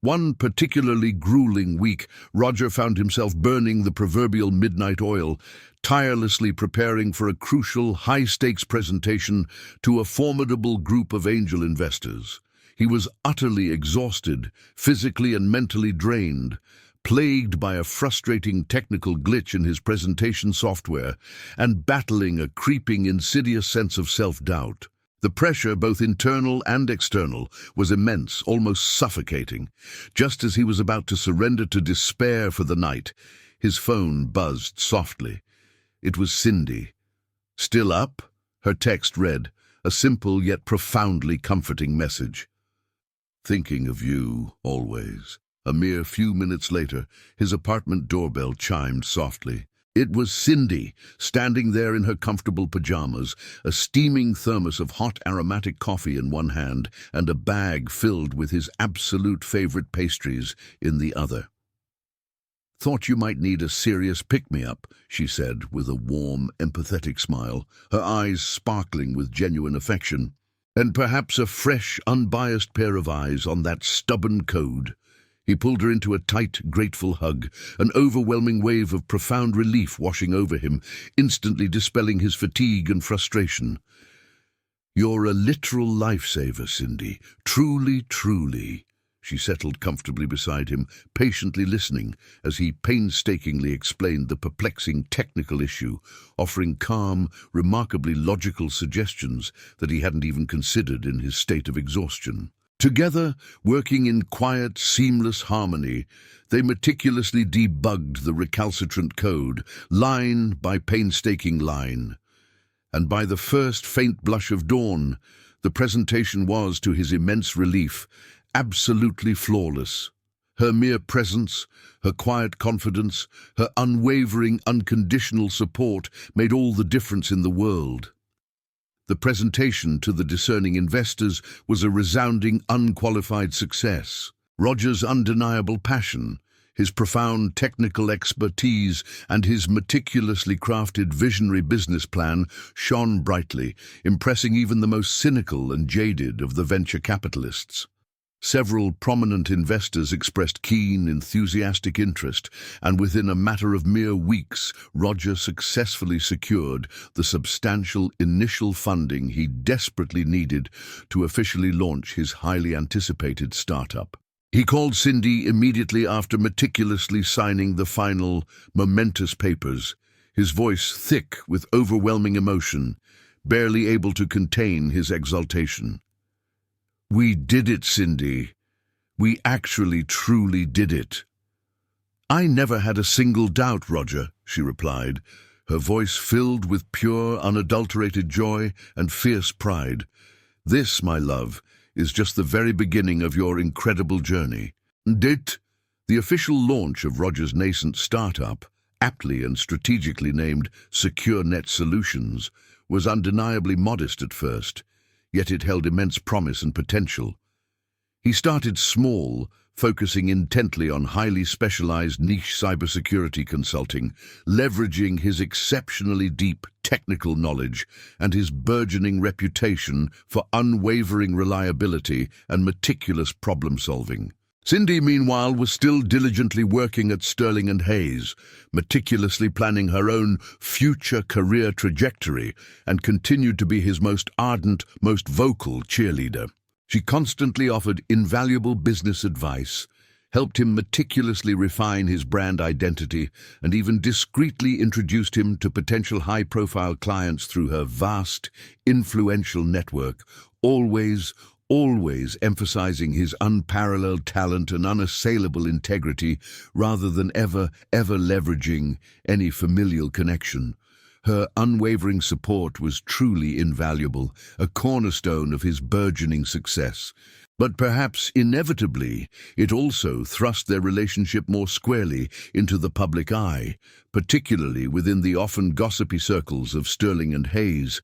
One particularly grueling week, Roger found himself burning the proverbial midnight oil, tirelessly preparing for a crucial, high-stakes presentation to a formidable group of angel investors. He was utterly exhausted, physically and mentally drained, plagued by a frustrating technical glitch in his presentation software, and battling a creeping, insidious sense of self-doubt. The pressure, both internal and external, was immense, almost suffocating. Just as he was about to surrender to despair for the night, his phone buzzed softly. It was Cindy. "Still up?" Her text read, a simple yet profoundly comforting message. "Thinking of you, always." A mere few minutes later, his apartment doorbell chimed softly. It was Cindy, standing there in her comfortable pajamas, a steaming thermos of hot aromatic coffee in one hand and a bag filled with his absolute favorite pastries in the other. "Thought you might need a serious pick-me-up," she said with a warm, empathetic smile, her eyes sparkling with genuine affection. "And perhaps a fresh, unbiased pair of eyes on that stubborn code." He pulled her into a tight, grateful hug, an overwhelming wave of profound relief washing over him, instantly dispelling his fatigue and frustration. "You're a literal lifesaver, Cindy. Truly, truly." She settled comfortably beside him, patiently listening as he painstakingly explained the perplexing technical issue, offering calm, remarkably logical suggestions that he hadn't even considered in his state of exhaustion. Together, working in quiet, seamless harmony, they meticulously debugged the recalcitrant code, line by painstaking line. And by the first faint blush of dawn, the presentation was, to his immense relief, absolutely flawless. Her mere presence, her quiet confidence, her unwavering, unconditional support made all the difference in the world. The presentation to the discerning investors was a resounding, unqualified success. Roger's undeniable passion, his profound technical expertise, and his meticulously crafted visionary business plan shone brightly, impressing even the most cynical and jaded of the venture capitalists. Several prominent investors expressed keen, enthusiastic interest, and within a matter of mere weeks, Roger successfully secured the substantial initial funding he desperately needed to officially launch his highly anticipated startup. He called Cindy immediately after meticulously signing the final, momentous papers, his voice thick with overwhelming emotion, barely able to contain his exultation. "We did it, Cindy. We actually, truly did it." "I never had a single doubt, Roger," she replied, her voice filled with pure, unadulterated joy and fierce pride. "This, my love, is just the very beginning of your incredible journey." The official launch of Roger's nascent startup, aptly and strategically named SecureNet Solutions, was undeniably modest at first, yet it held immense promise and potential. He started small, focusing intently on highly specialized niche cybersecurity consulting, leveraging his exceptionally deep technical knowledge and his burgeoning reputation for unwavering reliability and meticulous problem-solving. Cindy, meanwhile, was still diligently working at Sterling and Hayes, meticulously planning her own future career trajectory, and continued to be his most ardent, most vocal cheerleader. She constantly offered invaluable business advice, helped him meticulously refine his brand identity, and even discreetly introduced him to potential high-profile clients through her vast, influential network, always emphasizing his unparalleled talent and unassailable integrity rather than ever leveraging any familial connection. Her unwavering support was truly invaluable, a cornerstone of his burgeoning success. But perhaps inevitably, it also thrust their relationship more squarely into the public eye, particularly within the often gossipy circles of Sterling and Hayes.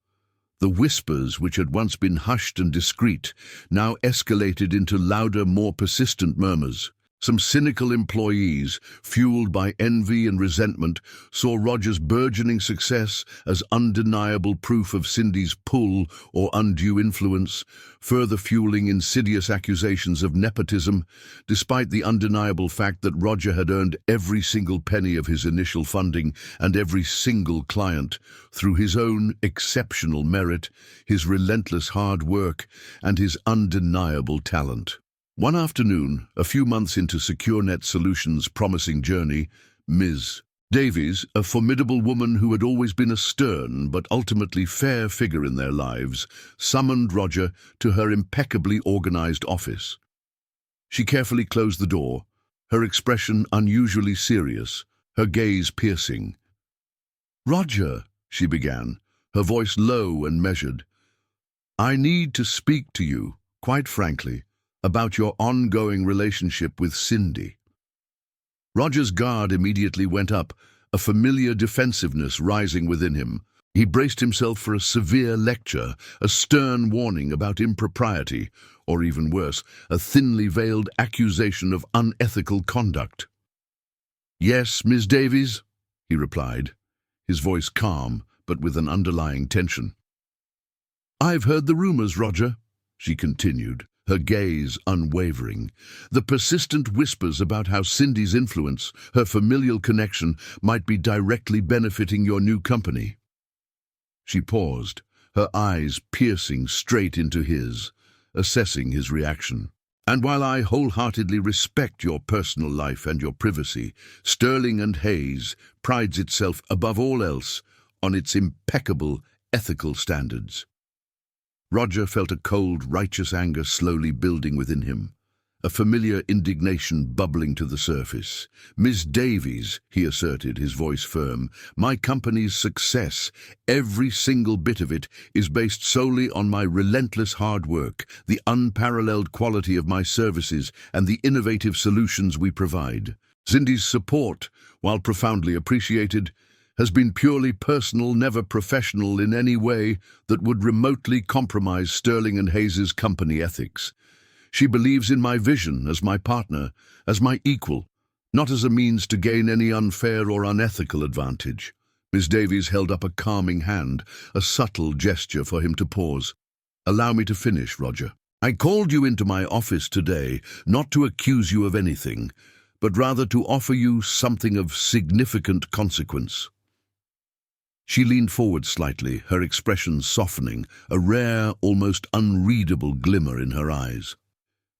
The whispers, which had once been hushed and discreet, now escalated into louder, more persistent murmurs. Some cynical employees, fueled by envy and resentment, saw Roger's burgeoning success as undeniable proof of Cindy's pull or undue influence, further fueling insidious accusations of nepotism, despite the undeniable fact that Roger had earned every single penny of his initial funding and every single client through his own exceptional merit, his relentless hard work, and his undeniable talent. One afternoon, a few months into SecureNet Solutions' promising journey, Ms. Davies, a formidable woman who had always been a stern but ultimately fair figure in their lives, summoned Roger to her impeccably organized office. She carefully closed the door, her expression unusually serious, her gaze piercing. "Roger," she began, her voice low and measured, "I need to speak to you, quite frankly, about your ongoing relationship with Cindy." Roger's guard immediately went up, a familiar defensiveness rising within him. He braced himself for a severe lecture, a stern warning about impropriety, or even worse, a thinly veiled accusation of unethical conduct. "Yes, Ms. Davies," he replied, his voice calm, but with an underlying tension. "I've heard the rumors, Roger," she continued, her gaze unwavering. "The persistent whispers about how Cindy's influence, her familial connection, might be directly benefiting your new company." She paused, her eyes piercing straight into his, assessing his reaction. "And while I wholeheartedly respect your personal life and your privacy, Sterling and Hayes prides itself above all else on its impeccable ethical standards." Roger felt a cold, righteous anger slowly building within him, a familiar indignation bubbling to the surface. "Miss Davies," he asserted, his voice firm, "my company's success, every single bit of it, is based solely on my relentless hard work, the unparalleled quality of my services, and the innovative solutions we provide. Cindy's support, while profoundly appreciated, has been purely personal, never professional in any way that would remotely compromise Sterling and Hayes' company ethics. She believes in my vision as my partner, as my equal, not as a means to gain any unfair or unethical advantage. Miss Davies held up a calming hand, a subtle gesture for him to pause. "Allow me to finish, Roger. I called you into my office today not to accuse you of anything, but rather to offer you something of significant consequence." She leaned forward slightly, her expression softening, a rare, almost unreadable glimmer in her eyes.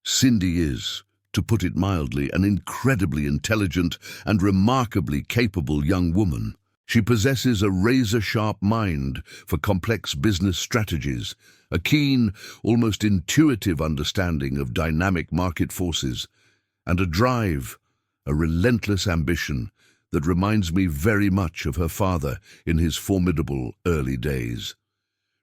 "Cindy is, to put it mildly, an incredibly intelligent and remarkably capable young woman. She possesses a razor-sharp mind for complex business strategies, a keen, almost intuitive understanding of dynamic market forces, and a drive, a relentless ambition that reminds me very much of her father in his formidable early days.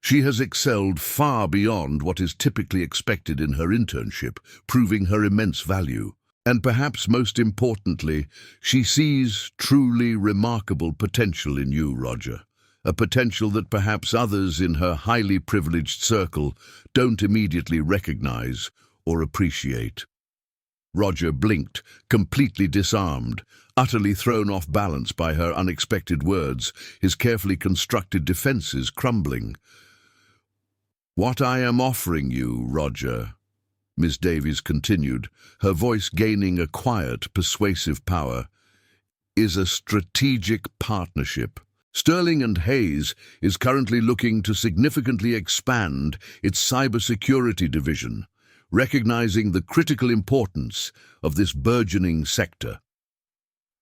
She has excelled far beyond what is typically expected in her internship, proving her immense value. And perhaps most importantly, she sees truly remarkable potential in you, Roger. A potential that perhaps others in her highly privileged circle don't immediately recognize or appreciate." Roger blinked, completely disarmed, utterly thrown off balance by her unexpected words, his carefully constructed defenses crumbling. "What I am offering you, Roger," Miss Davies continued, her voice gaining a quiet, persuasive power, "is a strategic partnership. Sterling and Hayes is currently looking to significantly expand its cybersecurity division, recognizing the critical importance of this burgeoning sector.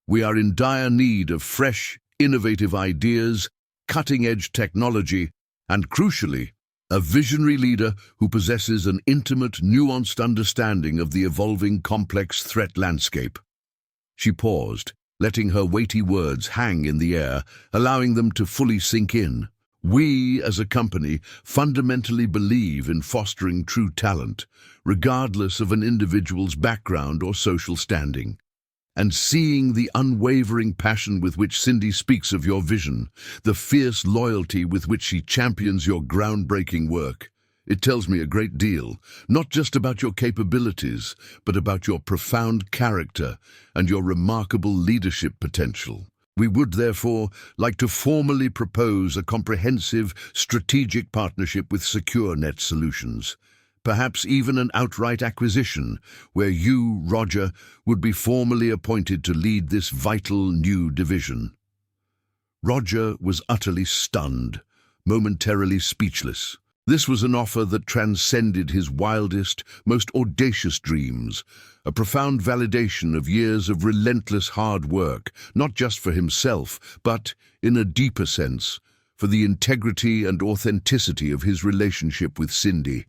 We are in dire need of fresh, innovative ideas, cutting-edge technology, and crucially, a visionary leader who possesses an intimate, nuanced understanding of the evolving, complex threat landscape." She paused, letting her weighty words hang in the air, allowing them to fully sink in. "We, as a company, fundamentally believe in fostering true talent, regardless of an individual's background or social standing. And seeing the unwavering passion with which Cindy speaks of your vision, the fierce loyalty with which she champions your groundbreaking work, it tells me a great deal, not just about your capabilities, but about your profound character and your remarkable leadership potential. We would, therefore, like to formally propose a comprehensive, strategic partnership with SecureNet Solutions. Perhaps even an outright acquisition, where you, Roger, would be formally appointed to lead this vital new division." Roger was utterly stunned, momentarily speechless. This was an offer that transcended his wildest, most audacious dreams, a profound validation of years of relentless hard work, not just for himself, but, in a deeper sense, for the integrity and authenticity of his relationship with Cindy.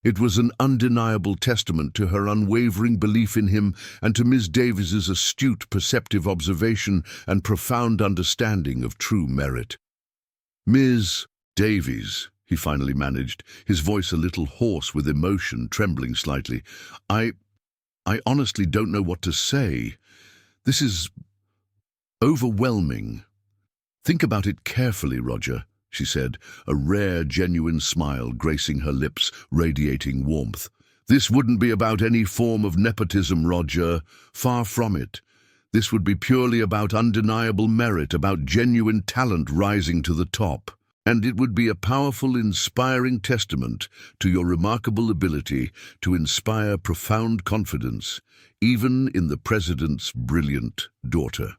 It was an undeniable testament to her unwavering belief in him and to Miss Davies's astute, perceptive observation and profound understanding of true merit. "Ms. Davies," he finally managed, his voice a little hoarse with emotion, trembling slightly, I honestly don't know what to say. This is overwhelming." "Think about it carefully, Roger," she said, a rare, genuine smile gracing her lips, radiating warmth. "This wouldn't be about any form of nepotism, Roger. Far from it. This would be purely about undeniable merit, about genuine talent rising to the top. And it would be a powerful, inspiring testament to your remarkable ability to inspire profound confidence, even in the President's brilliant daughter."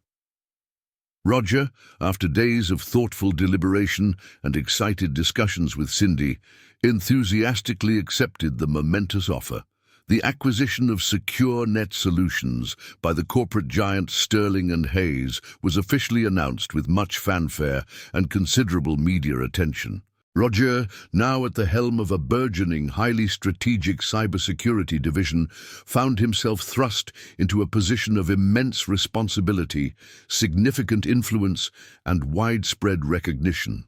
Roger, after days of thoughtful deliberation and excited discussions with Cindy, enthusiastically accepted the momentous offer. The acquisition of SecureNet Solutions by the corporate giant Sterling and Hayes was officially announced with much fanfare and considerable media attention. Roger, now at the helm of a burgeoning, highly strategic cybersecurity division, found himself thrust into a position of immense responsibility, significant influence, and widespread recognition.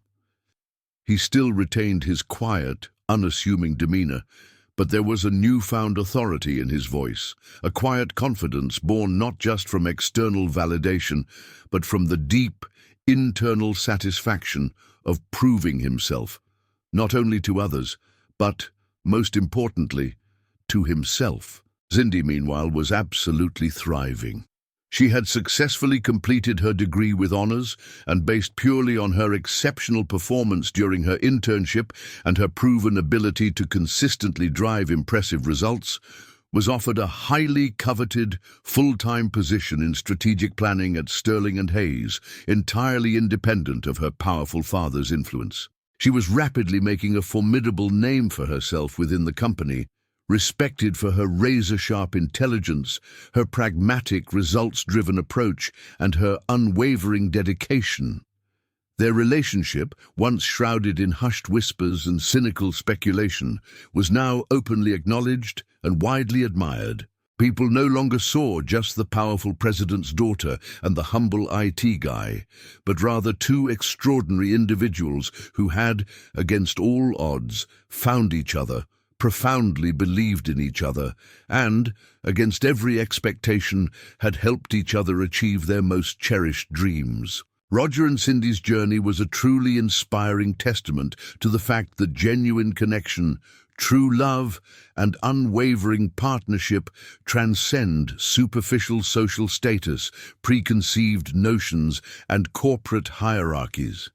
He still retained his quiet, unassuming demeanor, but there was a newfound authority in his voice, a quiet confidence born not just from external validation, but from the deep, internal satisfaction of proving himself, not only to others, but, most importantly, to himself. Cindy, meanwhile, was absolutely thriving. She had successfully completed her degree with honors, and based purely on her exceptional performance during her internship and her proven ability to consistently drive impressive results, was offered a highly coveted, full-time position in strategic planning at Sterling and Hayes, entirely independent of her powerful father's influence. She was rapidly making a formidable name for herself within the company, respected for her razor-sharp intelligence, her pragmatic, results-driven approach, and her unwavering dedication. Their relationship, once shrouded in hushed whispers and cynical speculation, was now openly acknowledged and widely admired. People no longer saw just the powerful president's daughter and the humble IT guy, but rather two extraordinary individuals who had, against all odds, found each other, profoundly believed in each other, and, against every expectation, had helped each other achieve their most cherished dreams. Roger and Cindy's journey was a truly inspiring testament to the fact that genuine connection, true love, and unwavering partnership transcend superficial social status, preconceived notions, and corporate hierarchies.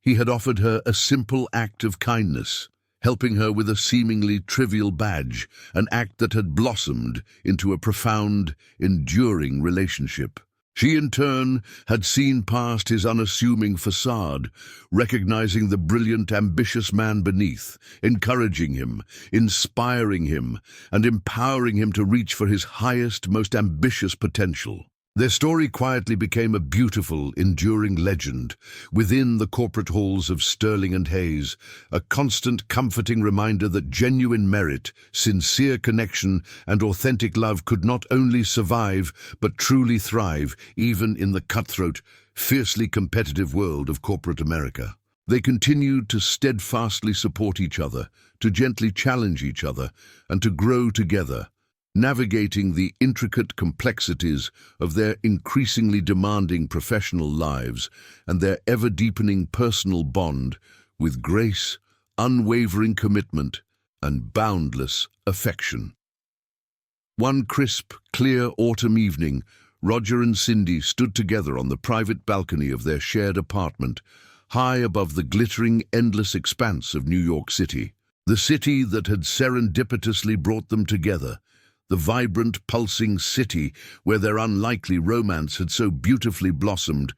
He had offered her a simple act of kindness, helping her with a seemingly trivial badge, an act that had blossomed into a profound, enduring relationship. She, in turn, had seen past his unassuming facade, recognizing the brilliant, ambitious man beneath, encouraging him, inspiring him, and empowering him to reach for his highest, most ambitious potential. Their story quietly became a beautiful, enduring legend within the corporate halls of Sterling and Hayes, a constant, comforting reminder that genuine merit, sincere connection, and authentic love could not only survive, but truly thrive, even in the cutthroat, fiercely competitive world of corporate America. They continued to steadfastly support each other, to gently challenge each other, and to grow together, navigating the intricate complexities of their increasingly demanding professional lives and their ever-deepening personal bond with grace, unwavering commitment, and boundless affection. One crisp, clear autumn evening, Roger and Cindy stood together on the private balcony of their shared apartment, high above the glittering, endless expanse of New York City. The city that had serendipitously brought them together, the vibrant, pulsing city where their unlikely romance had so beautifully blossomed,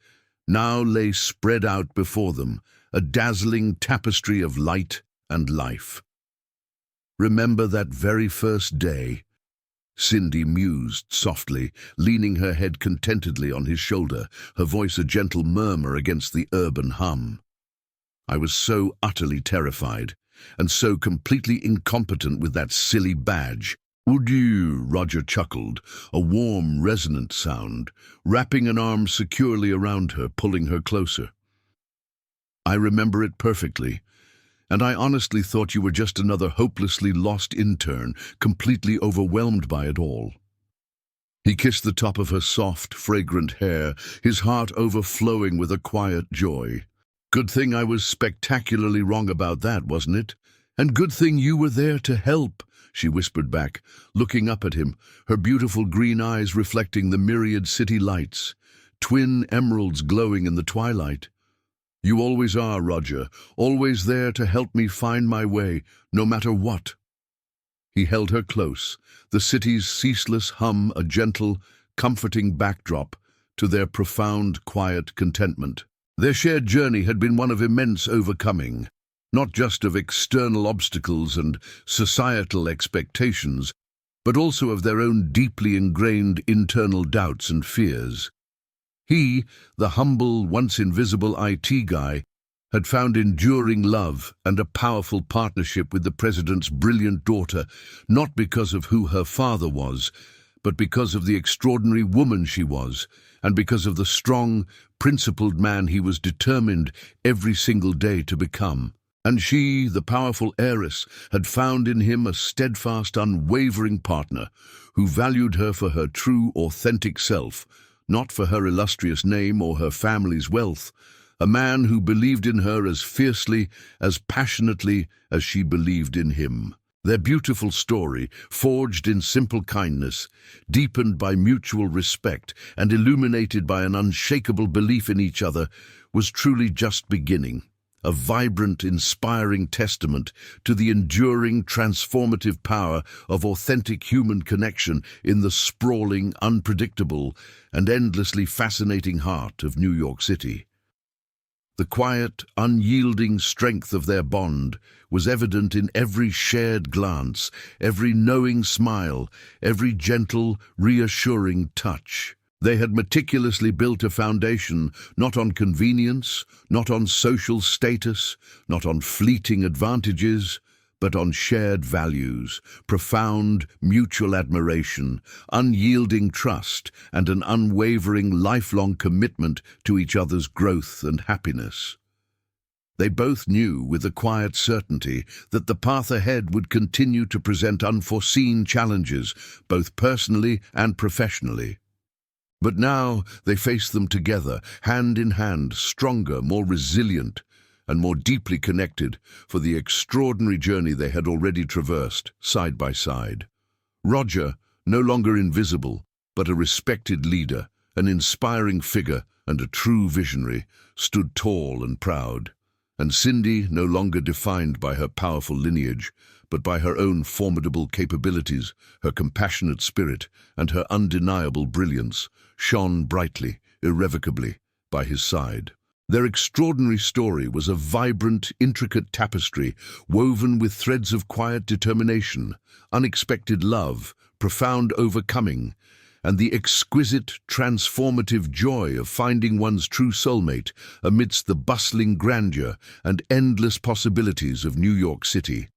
now lay spread out before them, a dazzling tapestry of light and life. "Remember that very first day?" Cindy mused softly, leaning her head contentedly on his shoulder, her voice a gentle murmur against the urban hum. "I was so utterly terrified, and so completely incompetent with that silly badge." "Would you?" Roger chuckled, a warm, resonant sound, wrapping an arm securely around her, pulling her closer. "I remember it perfectly, and I honestly thought you were just another hopelessly lost intern, completely overwhelmed by it all." He kissed the top of her soft, fragrant hair, his heart overflowing with a quiet joy. "Good thing I was spectacularly wrong about that, wasn't it? And good thing you were there to help," she whispered back, looking up at him, her beautiful green eyes reflecting the myriad city lights, twin emeralds glowing in the twilight. "You always are, Roger, always there to help me find my way, no matter what." He held her close, the city's ceaseless hum a gentle, comforting backdrop to their profound, quiet contentment. Their shared journey had been one of immense overcoming, not just of external obstacles and societal expectations, but also of their own deeply ingrained internal doubts and fears. He, the humble, once invisible IT guy, had found enduring love and a powerful partnership with the president's brilliant daughter, not because of who her father was, but because of the extraordinary woman she was, and because of the strong, principled man he was determined every single day to become. And she, the powerful heiress, had found in him a steadfast, unwavering partner who valued her for her true, authentic self, not for her illustrious name or her family's wealth, a man who believed in her as fiercely, as passionately as she believed in him. Their beautiful story, forged in simple kindness, deepened by mutual respect, and illuminated by an unshakable belief in each other, was truly just beginning. A vibrant, inspiring testament to the enduring, transformative power of authentic human connection in the sprawling, unpredictable, and endlessly fascinating heart of New York City. The quiet, unyielding strength of their bond was evident in every shared glance, every knowing smile, every gentle, reassuring touch. They had meticulously built a foundation not on convenience, not on social status, not on fleeting advantages, but on shared values, profound mutual admiration, unyielding trust, and an unwavering lifelong commitment to each other's growth and happiness. They both knew with a quiet certainty that the path ahead would continue to present unforeseen challenges, both personally and professionally. But now they faced them together, hand in hand, stronger, more resilient, and more deeply connected for the extraordinary journey they had already traversed, side by side. Roger, no longer invisible, but a respected leader, an inspiring figure and a true visionary, stood tall and proud. And Cindy, no longer defined by her powerful lineage, but by her own formidable capabilities, her compassionate spirit, and her undeniable brilliance, shone brightly, irrevocably, by his side. Their extraordinary story was a vibrant, intricate tapestry woven with threads of quiet determination, unexpected love, profound overcoming, and the exquisite, transformative joy of finding one's true soulmate amidst the bustling grandeur and endless possibilities of New York City.